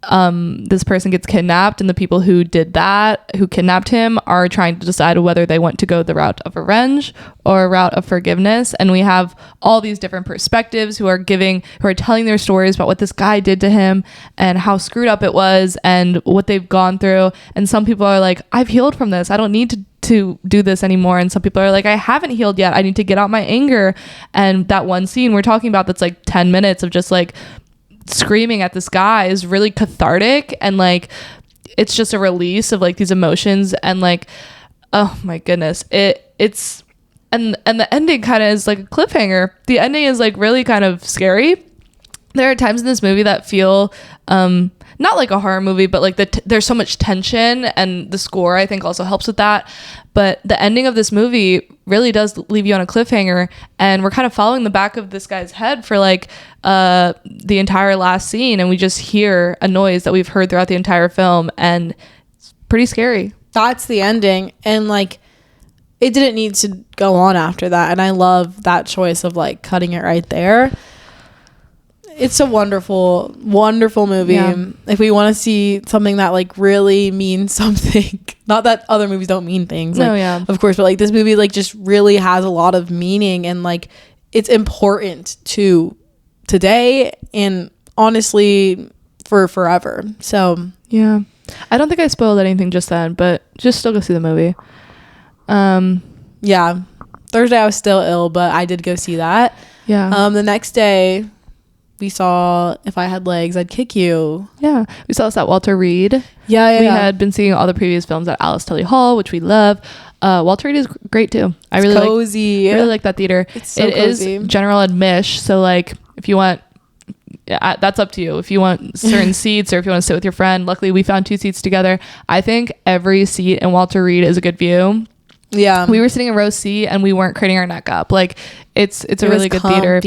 this person gets kidnapped, and the people who kidnapped him are trying to decide whether they want to go the route of revenge or a route of forgiveness. And we have all these different perspectives who are telling their stories about what this guy did to him and how screwed up it was and what they've gone through. And some people are like, I've healed from this, I don't need to do this anymore. And some people are like, I haven't healed yet, I need to get out my anger. And that one scene we're talking about that's like 10 minutes of just like screaming at this guy is really cathartic, and like it's just a release of like these emotions. And like, oh my goodness, it's and the ending kind of is like a cliffhanger. The ending is like really kind of scary. There are times in this movie that feel not like a horror movie, but like there's so much tension, and the score I think also helps with that. But the ending of this movie really does leave you on a cliffhanger, and we're kind of following the back of this guy's head for like the entire last scene, and we just hear a noise that we've heard throughout the entire film, and it's pretty scary. That's the ending, and like it didn't need to go on after that, and I love that choice of like cutting it right there. It's a wonderful, wonderful movie. Yeah. If we want to see something that like really means something, not that other movies don't mean things, like, of course, but like this movie like just really has a lot of meaning, and like it's important to today and honestly for forever. So yeah, I don't think I spoiled anything just then, but just still go see the movie. Yeah, Thursday I was still ill, but I did go see that. Yeah. The next day we saw If I Had Legs, I'd Kick You. Yeah. We saw this at Walter Reed. Yeah. We had been seeing all the previous films at Alice Tully Hall, which we love. Walter Reed is great too. I really like that theater. It's so it cozy. is general admission, so like if you want, that's up to you. If you want certain seats or if you want to sit with your friend, luckily we found 2 seats together. I think every seat in Walter Reed is a good view. Yeah, we were sitting in row C and we weren't craning our neck up. Like it's a really good theater.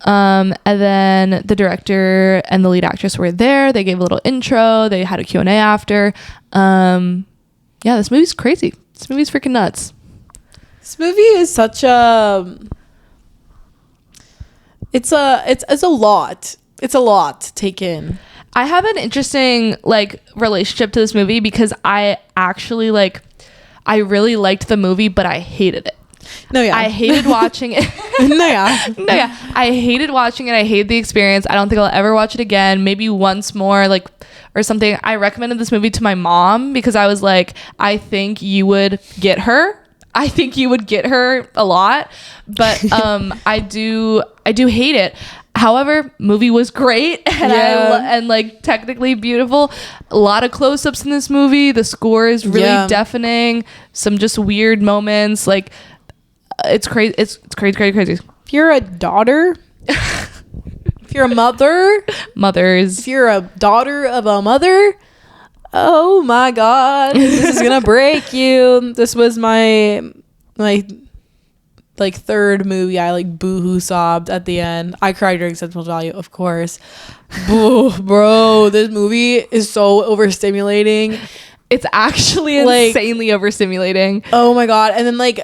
And then the director and the lead actress were there. They gave a little intro. They had a Q&A after. Yeah, this movie's crazy. This movie's freaking nuts. This movie is such a it's a lot. It's a lot to take in. I have an interesting like relationship to this movie because I actually like I really liked the movie, but I hated it. No, yeah. I hated watching it. No, yeah. No, yeah. I hated watching it. I hated the experience. I don't think I'll ever watch it again. Maybe once more, like, or something. I recommended this movie to my mom because I was like, I think you would get her. I think you would get her a lot. But I do hate it. However, movie was great and and like technically beautiful. A lot of close-ups in this movie. The score is really deafening. Some just weird moments. Like it's crazy. It's crazy. If you're a daughter, if you're a mothers, if you're a daughter of a mother, oh my God, this is gonna break you. This was my like third movie I like boohoo sobbed at the end. I cried during Sentimental Value, of course. Bro, this movie is so overstimulating. It's actually insanely overstimulating. Oh my God. And then like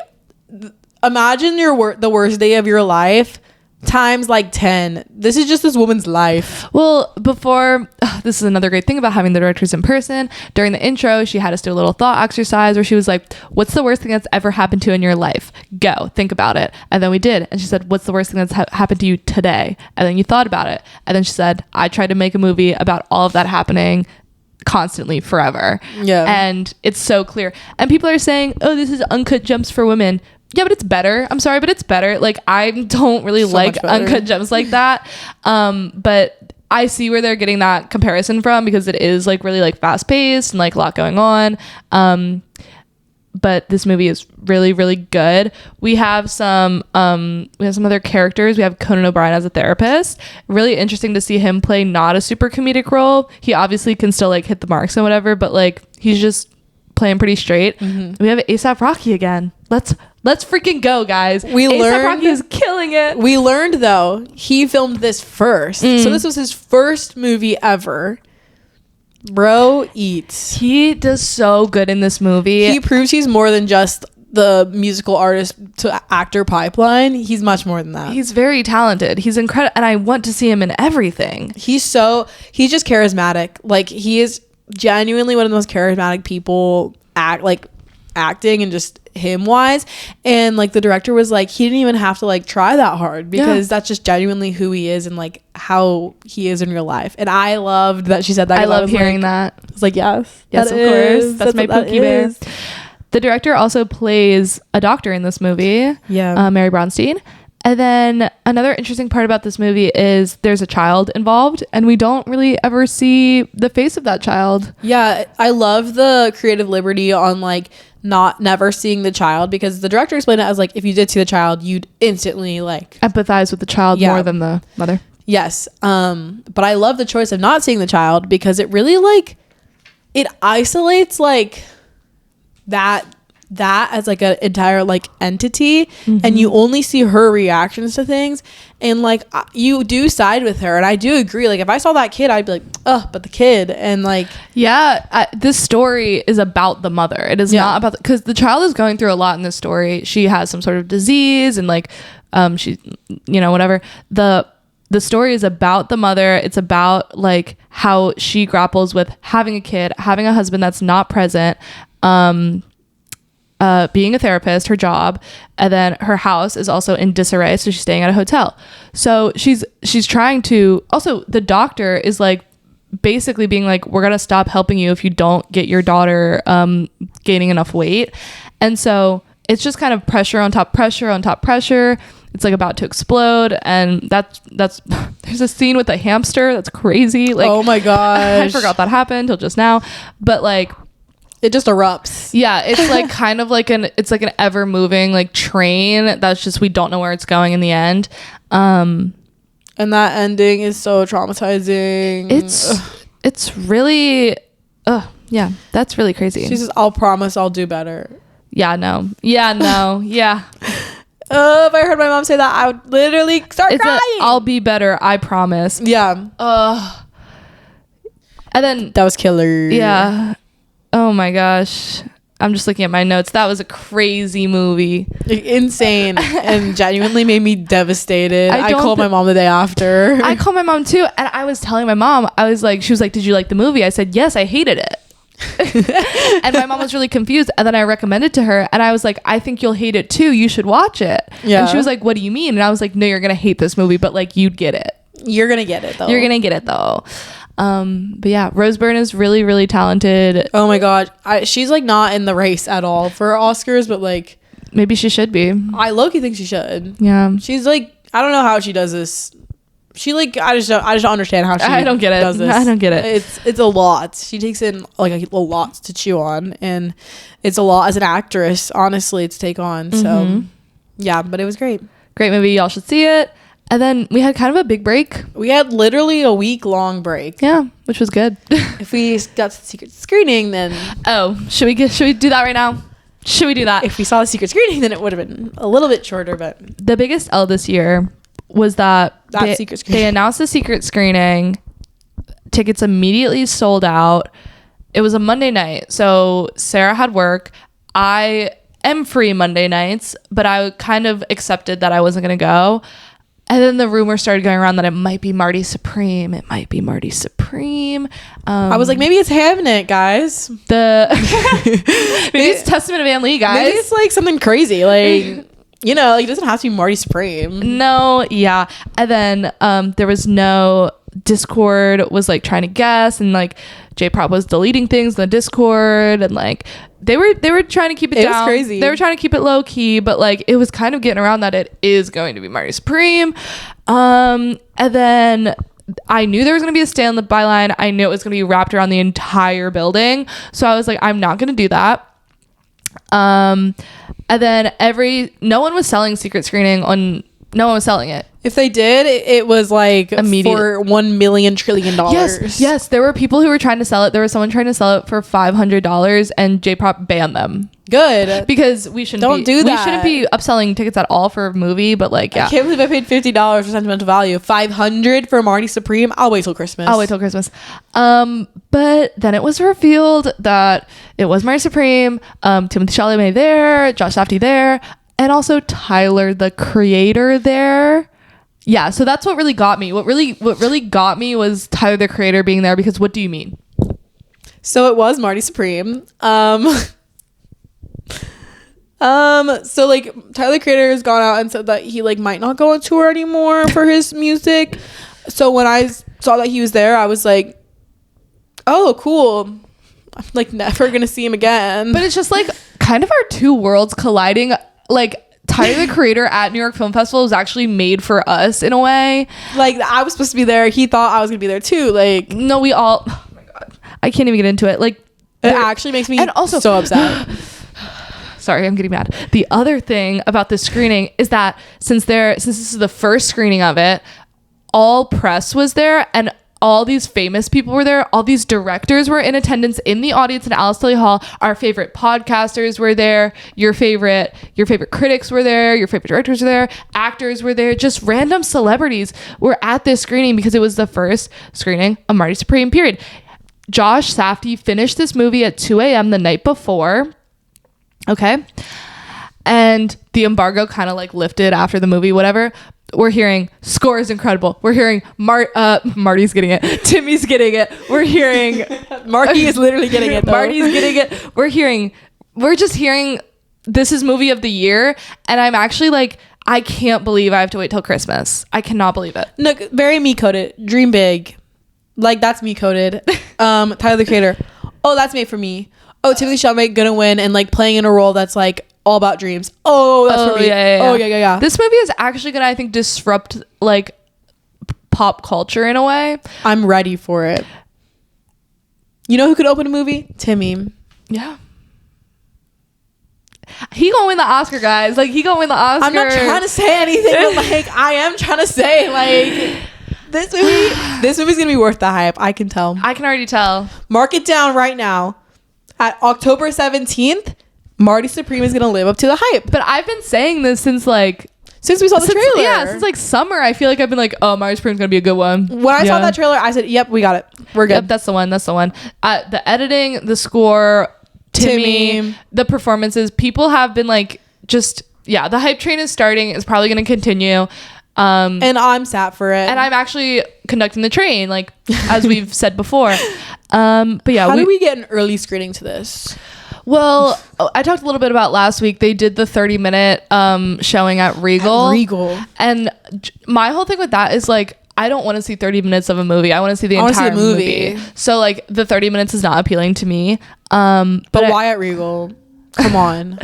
imagine the worst day of your life times like 10. This is just this woman's life. Well, this is another great thing about having the directors in person. During the intro, she had us do a little thought exercise where she was like, what's the worst thing that's ever happened to you in your life? Go think about it. And then we did, and she said, what's the worst thing that's happened to you today? And then you thought about it, and then she said, I tried to make a movie about all of that happening constantly forever. And it's so clear, and people are saying, oh, this is uncut gems for women. Yeah, but it's better. I'm sorry, but it's better. Like, I don't really like uncut gems like that. But I see where they're getting that comparison from because it is like really like fast paced and like a lot going on. But this movie is really, really good. We have some other characters. We have Conan O'Brien as a therapist. Really interesting to see him play not a super comedic role. He obviously can still like hit the marks and whatever, but like he's just playing pretty straight. We have A$AP Rocky again. Let's freaking go, guys. A$AP Rocky is killing it. We learned though he filmed this first, so this was his first movie ever. Bro eats. He does so good in this movie. He proves he's more than just the musical artist to actor pipeline. He's much more than that. He's very talented. He's incredible, and I want to see him in everything. He's just charismatic. Like, he is genuinely one of the most charismatic people acting and just him wise. And like the director was like, he didn't even have to like try that hard because that's just genuinely who he is and like how he is in real life. And I loved that she said that. I love hearing that. I was like, yes, of course. That's my Pookie Bear. The director also plays a doctor in this movie. Mary Bronstein. And then another interesting part about this movie is there's a child involved and we don't really ever see the face of that child. Yeah, I love the creative liberty on like never seeing the child, because the director explained it as like, if you did see the child, you'd instantly like empathize with the child more than the mother. Yes. But I love the choice of not seeing the child because it really like, it isolates like that as like an entire like entity, and you only see her reactions to things, and like you do side with her. And I do agree, like if I saw that kid, I'd be like, oh, but the kid. And like, this story is about the mother. It is not about, because the child is going through a lot in this story. She has some sort of disease and like she, whatever. The story is about the mother. It's about like how she grapples with having a kid, having a husband that's not present, being a therapist, her job, and then her house is also in disarray, so she's staying at a hotel. So she's trying to, also the doctor is like basically being like, we're gonna stop helping you if you don't get your daughter gaining enough weight. And so it's just kind of pressure on top pressure on top pressure. It's like about to explode, and that's there's a scene with a hamster that's crazy. Like, oh my gosh, I forgot that happened till just now, but like it just erupts. Yeah, it's like kind of like an ever moving like train that's just, we don't know where it's going in the end. And that ending is so traumatizing. It's really yeah, that's really crazy. She says, I'll promise I'll do better. Yeah, no. If I heard my mom say that, I would literally start crying. I'll be better, I promise. Yeah. And then that was killer. Yeah. Oh my gosh. I'm just looking at my notes. That was a crazy movie. Insane. And genuinely made me devastated. I called my mom the day after. I called my mom too. And I was telling my mom, she was like, did you like the movie? I said, yes, I hated it. And my mom was really confused, and then I recommended to her, and I was like, I think you'll hate it too, you should watch it. And she was like, what do you mean? And I was like, no, you're gonna hate this movie, but like, you'd get it. You're gonna get it though. But yeah, Rose Byrne is really, really talented. Oh my god, she's like not in the race at all for Oscars, but like maybe she should be. I low-key think she should. Yeah, she's like, I don't know how she does this. She like, I just don't understand how she I don't get it. does this. I don't get it. It's a lot. She takes in like a lot to chew on, and it's a lot as an actress, honestly, to take on. So yeah, but it was great movie. Y'all should see it. And then we had kind of a big break. We had literally a week-long break. Yeah, which was good. If we got the secret screening, then should we do that right now? Should we do that? If we saw the secret screening, then it would have been a little bit shorter. But the biggest L this year was that secret screening. They announced the secret screening. Tickets immediately sold out. It was a Monday night, so Sarah had work. I am free Monday nights, but I kind of accepted that I wasn't going to go. And then the rumor started going around that it might be Marty Supreme. I was like, maybe it's Hamnet, guys. Maybe it's Testament of Ann Lee, guys. Maybe it's like something crazy, like you know, like it doesn't have to be Marty Supreme. No, yeah. And then there was no Discord was like trying to guess, and like J-Prop was deleting things in the Discord, and like they were trying to keep it down. Was crazy. They were trying to keep it low key, but like it was kind of getting around that it is going to be Marty Supreme. And then I knew there was going to be a stand on the byline. I knew it was going to be wrapped around the entire building, so I was like, I'm not going to do that. And then no one was selling secret screening on. No one was selling it. If they did, it was like immediate for $1 million trillion. Yes. There were people who were trying to sell it. There was someone trying to sell it for $500, and J-Pop banned them. Good, because we shouldn't do that. We shouldn't be upselling tickets at all for a movie. But like, yeah, I can't believe I paid $50 for sentimental value. $500 for Marty Supreme. I'll wait till Christmas. But then it was revealed that it was Marty Supreme. Timothée Chalamet there, Josh Safdie there, and also Tyler the Creator there. Yeah, so that's what really got me. What really got me was Tyler the Creator being there, because what do you mean? So it was Marty Supreme. So like Tyler the Creator has gone out and said that he like might not go on tour anymore for his music. So when I saw that he was there, I was like, oh, cool. I'm like never gonna see him again. But it's just like kind of our two worlds colliding. Like Tyler the Creator at New York Film Festival was actually made for us in a way. Like I was supposed to be there. He thought I was gonna be there too. Like no, we all. Oh my god, I can't even get into it. Like it actually makes me so upset. Sorry, I'm getting mad. The other thing about this screening is that since this is the first screening of it, all press was there, and all these famous people were there. All these directors were in attendance in the audience in Alice Tilly Hall. Our favorite podcasters were there. Your favorite critics were there. Your favorite directors were there. Actors were there. Just random celebrities were at this screening because it was the first screening of Marty Supreme, period. Josh Safdie finished this movie at 2 a.m. the night before. Okay. And the embargo kind of like lifted after the movie, whatever. We're hearing score is incredible. We're hearing Marty's getting it. Timmy's getting it. We're hearing Marty is literally getting it though. Marty's getting it. We're just hearing this is movie of the year, and I'm actually like, I can't believe I have to wait till Christmas. I cannot believe it. No, very me coded. Dream big. Like that's me coded. Tyler the Creator. Oh, that's made for me. Oh, Timothée Chalamet gonna win, and like playing in a role that's like All About Dreams. Oh, that's for me. Yeah. Oh, yeah. This movie is actually gonna, I think, disrupt like pop culture in a way. I'm ready for it. You know who could open a movie? Timmy. Yeah. He gonna win the Oscar, guys. Like, he gonna win the Oscar. I'm not trying to say anything, but like, I am trying to say, like, this movie's gonna be worth the hype. I can tell. I can already tell. Mark it down right now. At October 17th, Marty Supreme is gonna live up to the hype. But I've been saying this since like since we saw the trailer. Yeah, since like summer. I feel like I've been like, oh, Marty Supreme's gonna be a good one. When I saw that trailer, I said, yep, we got it. We're good. Yep, that's the one. The editing, the score, Timmy, the performances, people have been like, just, yeah, the hype train is starting. It's probably going to continue. And I'm sat for it. And I'm actually conducting the train, like, as we've said before. But yeah. How do we get an early screening to this? Well, I talked a little bit about last week. They did the 30-minute showing at Regal. And my whole thing with that is like, I don't want to see 30 minutes of a movie. I want to see the entire movie. So like the 30 minutes is not appealing to me. But why at Regal? Come on.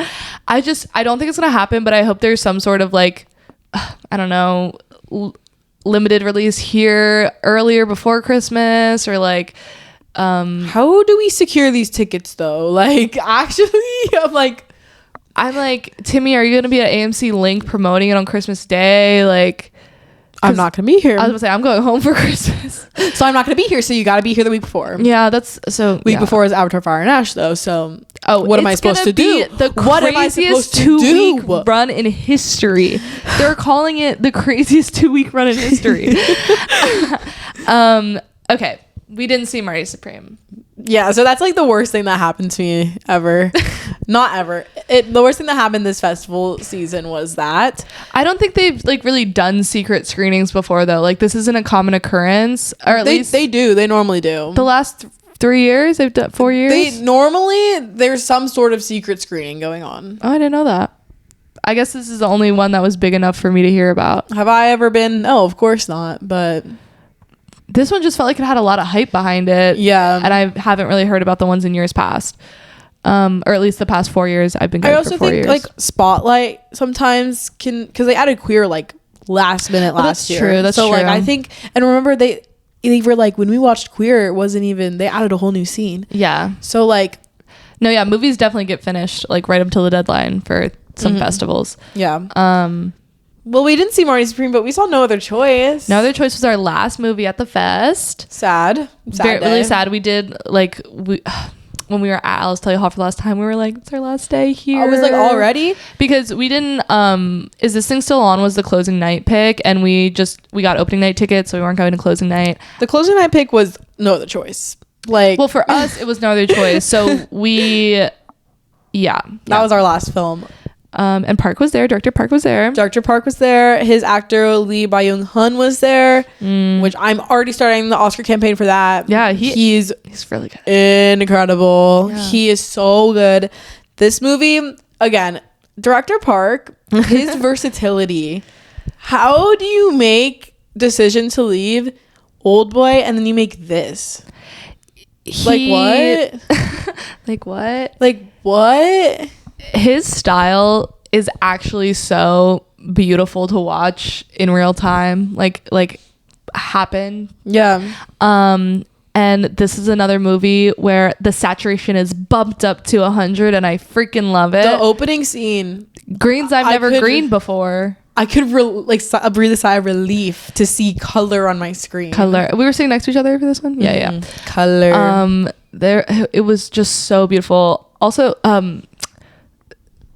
I don't think it's going to happen, but I hope there's some sort of like, I don't know, limited release here earlier before Christmas, or like, how do we secure these tickets though? Like, actually, I'm like, Timmy, are you going to be at AMC Link promoting it on Christmas Day? Like, I'm not gonna be here. I was gonna say I'm going home for Christmas, so I'm not gonna be here. So you gotta be here the week before. Yeah, that's so. Week before is Avatar: Fire and Ash, though. So what am I supposed to do? What am I supposed to do? 2-week run in history. They're calling it the craziest 2-week run in history. Okay, we didn't see Marty Supreme. Yeah, so that's like the worst thing that happened to me ever. Not ever. The worst thing that happened this festival season was that. I don't think they've like really done secret screenings before though. Like, this isn't a common occurrence, or at least they do. They normally do. The last 3 years, they've done 4 years. There's some sort of secret screening going on. Oh, I didn't know that. I guess this is the only one that was big enough for me to hear about. Have I ever been? No, of course not. But this one just felt like it had a lot of hype behind it. Yeah. And I haven't really heard about the ones in years past. Or at least the past 4 years. I've been going for 4 years. I also think like Spotlight sometimes can, because they added queer like last minute last year. That's true. So like I think, and remember they were like, when we watched Queer, it wasn't even, they added a whole new scene. Yeah. So like, no, yeah, movies definitely get finished like right up till the deadline for some festivals. Yeah. Well, we didn't see Marty Supreme, but we saw No Other Choice. No Other Choice was our last movie at the fest. Sad Really sad. We did like when we were at Alice Tell You Hall for the last time, we were like, it's our last day here. I was like, already? Because we didn't Is This Thing Still On was the closing night pick, and we got opening night tickets, so we weren't going to closing night. The closing night pick was No Other Choice. Like, well, for us it was No Other Choice. So that was our last film. And Park was there. Director Park was there. Director Park was there. His actor Lee Byung-hun was there, which I'm already starting the Oscar campaign for that. Yeah, he's really good. Incredible. Yeah. He is so good. This movie, again, Director Park, his versatility. How do you make decision to leave Oldboy and then you make this? Like what? His style is actually so beautiful to watch in real time, like happen. Yeah. And this is another movie where the saturation is bumped up to 100, and I freaking love it. The opening scene, greens I've never greened before. I could breathe a sigh of relief to see color on my screen. Color. We were sitting next to each other for this one. Yeah. Color. It was just so beautiful. Also,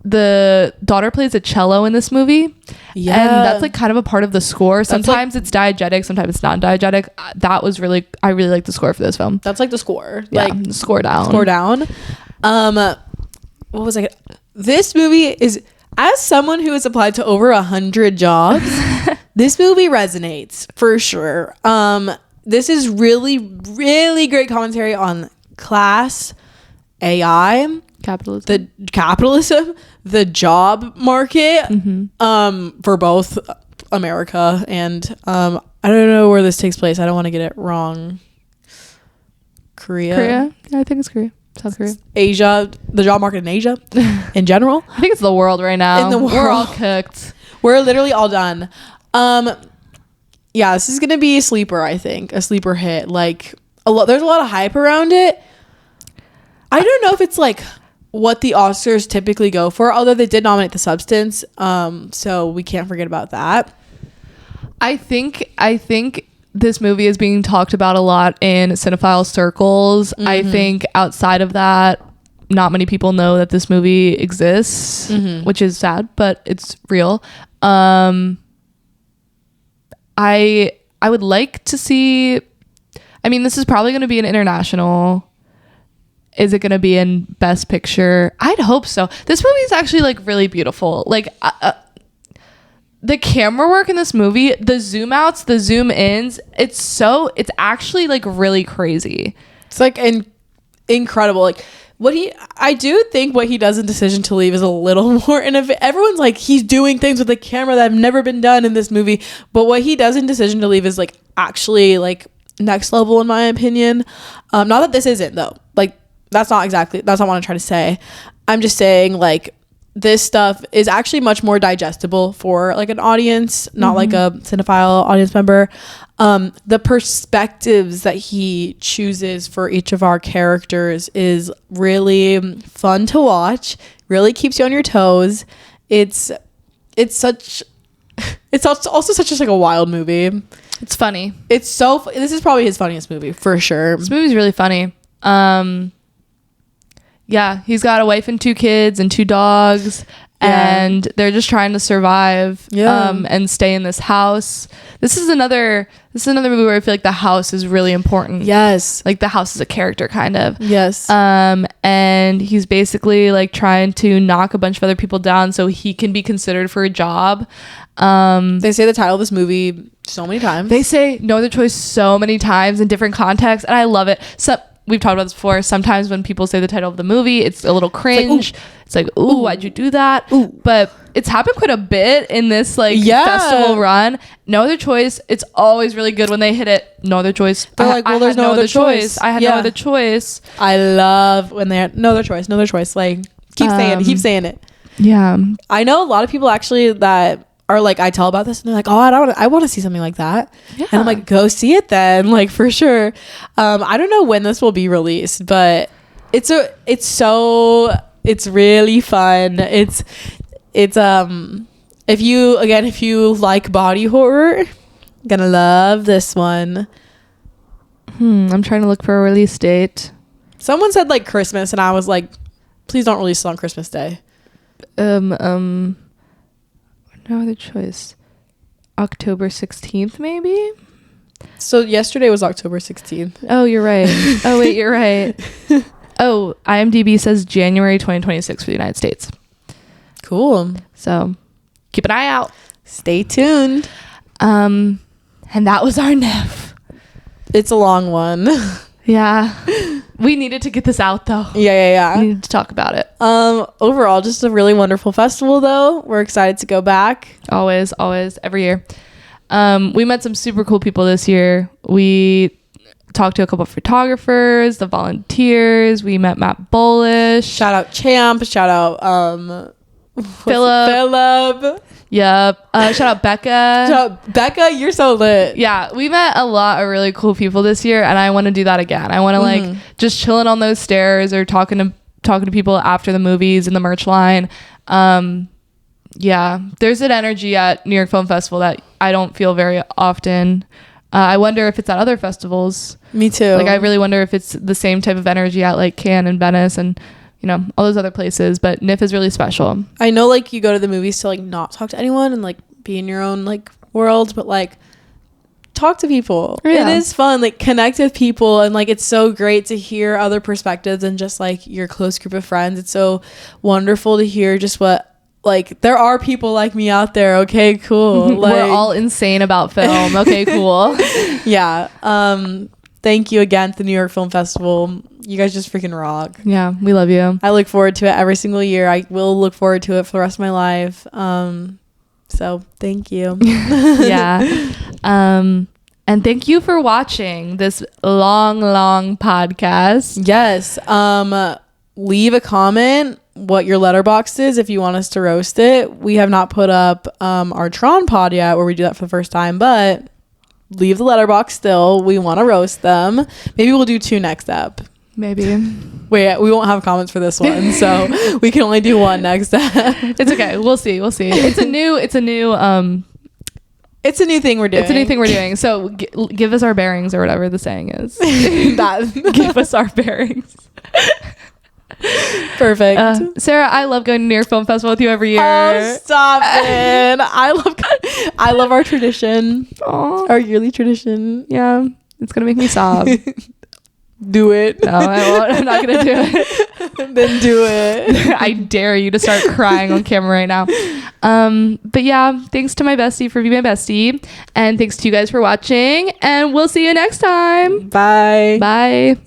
the daughter plays a cello in this movie. Yeah. And that's like kind of a part of the score. Sometimes it's diegetic, sometimes it's not diegetic. I really like the score for this film. That's like the score. Yeah, like score down. What was I? This movie is, as someone who has applied to over 100 jobs, this movie resonates for sure. This is really, really great commentary on class, AI, capitalism, the job market, for both America and I don't know where this takes place. I don't want to get it wrong. Korea. Yeah, I think it's Korea. South Korea. Asia, the job market in Asia in general. I think it's the world right now. In the world. We're all cooked. We're literally all done. Yeah, this is gonna be a sleeper. I think a sleeper hit. Like there's a lot of hype around it. I don't know if it's like what the Oscars typically go for, although they did nominate The Substance. So we can't forget about that. I think this movie is being talked about a lot in cinephile circles. Mm-hmm. I think outside of that, not many people know that this movie exists, mm-hmm. which is sad, but it's real. I would like to see, I mean, this is probably going to be an international. Is it going to be in Best Picture? I'd hope so. This movie is actually like really beautiful. Like the camera work in this movie, the zoom outs, the zoom ins, it's actually like really crazy. It's like incredible. Like I do think what he does in Decision to Leave is a little more innovative. Everyone's like, he's doing things with the camera that have never been done in this movie. But what he does in Decision to Leave is like actually like next level in my opinion. Not that this isn't though. Like that's not what I want to try to say. I'm just saying like this stuff is actually much more digestible for like an audience, not mm-hmm. like a cinephile audience member. The perspectives that he chooses for each of our characters is really fun to watch, really keeps you on your toes. It's also such like a wild movie. It's funny. This is probably his funniest movie for sure. This movie's really funny. Yeah, he's got a wife and 2 kids and 2 dogs, and they're just trying to survive and stay in this house. This is another movie where I feel like the house is really important. Yes. Like the house is a character kind of. Yes. And he's basically like trying to knock a bunch of other people down so he can be considered for a job. They say the title of this movie so many times. They say No Other Choice so many times in different contexts, and I love it. So we've talked about this before. Sometimes when people say the title of the movie, it's a little cringe. It's like, ooh, why'd you do that? Ooh. But it's happened quite a bit in this festival run. No Other Choice. It's always really good when they hit it. No Other Choice. They're like, well, there's no other choice. I had no other choice. I love when they're no other choice. No other choice. Like keep saying it. Yeah. I know a lot of people actually that are like, I tell about this and they're like, oh, I want to see something like that. Yeah. And I'm like, go see it then, like for sure. I don't know when this will be released, but it's really fun. It's if you like body horror, gonna love this one. I'm trying to look for a release date. Someone said like Christmas, and I was like, please don't release it on Christmas Day. No Other Choice. October 16th, maybe? So yesterday was October 16th. Oh, you're right. Oh, wait, you're right. Oh, IMDb says January 2026 for the United States. Cool. So keep an eye out. Stay tuned. And that was our NIF. It's a long one. Yeah. We needed to get this out though. Yeah. We needed to talk about it. Overall, just a really wonderful festival though. We're excited to go back. Always, every year. We met some super cool people this year. We talked to a couple of photographers, the volunteers. We met Matt Bolish. Shout out Champ. Shout out Philip. Yep. Shout out Becca. Shout out Becca, you're so lit. Yeah, we met a lot of really cool people this year, and I want to do that again. I want to like just chilling on those stairs or talking to people after the movies in the merch line. Yeah, there's an energy at New York Film Festival that I don't feel very often. I wonder if it's at other festivals. Me too. Like I really wonder if it's the same type of energy at like Cannes and Venice and all those other places, but NIF is really special. I know like you go to the movies to like not talk to anyone and like be in your own like world, but like talk to people. Yeah. It is fun, like connect with people, and like it's so great to hear other perspectives and just like your close group of friends. It's so wonderful to hear just what like there are people like me out there. Okay, cool. Like, we're all insane about film. Okay, cool. Yeah. Thank you again to the New York Film Festival. You guys just freaking rock. Yeah, we love you. I look forward to it every single year. I will look forward to it for the rest of my life. So thank you. Yeah. And thank you for watching this long podcast. Yes. Leave a comment what your Letterboxd is if you want us to roast it. We have not put up our Tron pod yet where we do that for the first time, but leave the Letterboxd still. We want to roast them. Maybe we'll do 2 next ep. Maybe. Wait, we won't have comments for this one, so we can only do 1 next ep. It's okay. We'll see. It's a new thing we're doing. So give us our bearings or whatever the saying is. Give us our bearings. Perfect. Sarah, I love going to New York Film Festival with you every year. Oh, stop it. I love our tradition. Aww. Our yearly tradition. Yeah. It's going to make me sob. Do it. No, I won't. I'm not going to do it. Then do it. I dare you to start crying on camera right now. But yeah, thanks to my bestie for being my bestie. And thanks to you guys for watching. And we'll see you next time. Bye. Bye.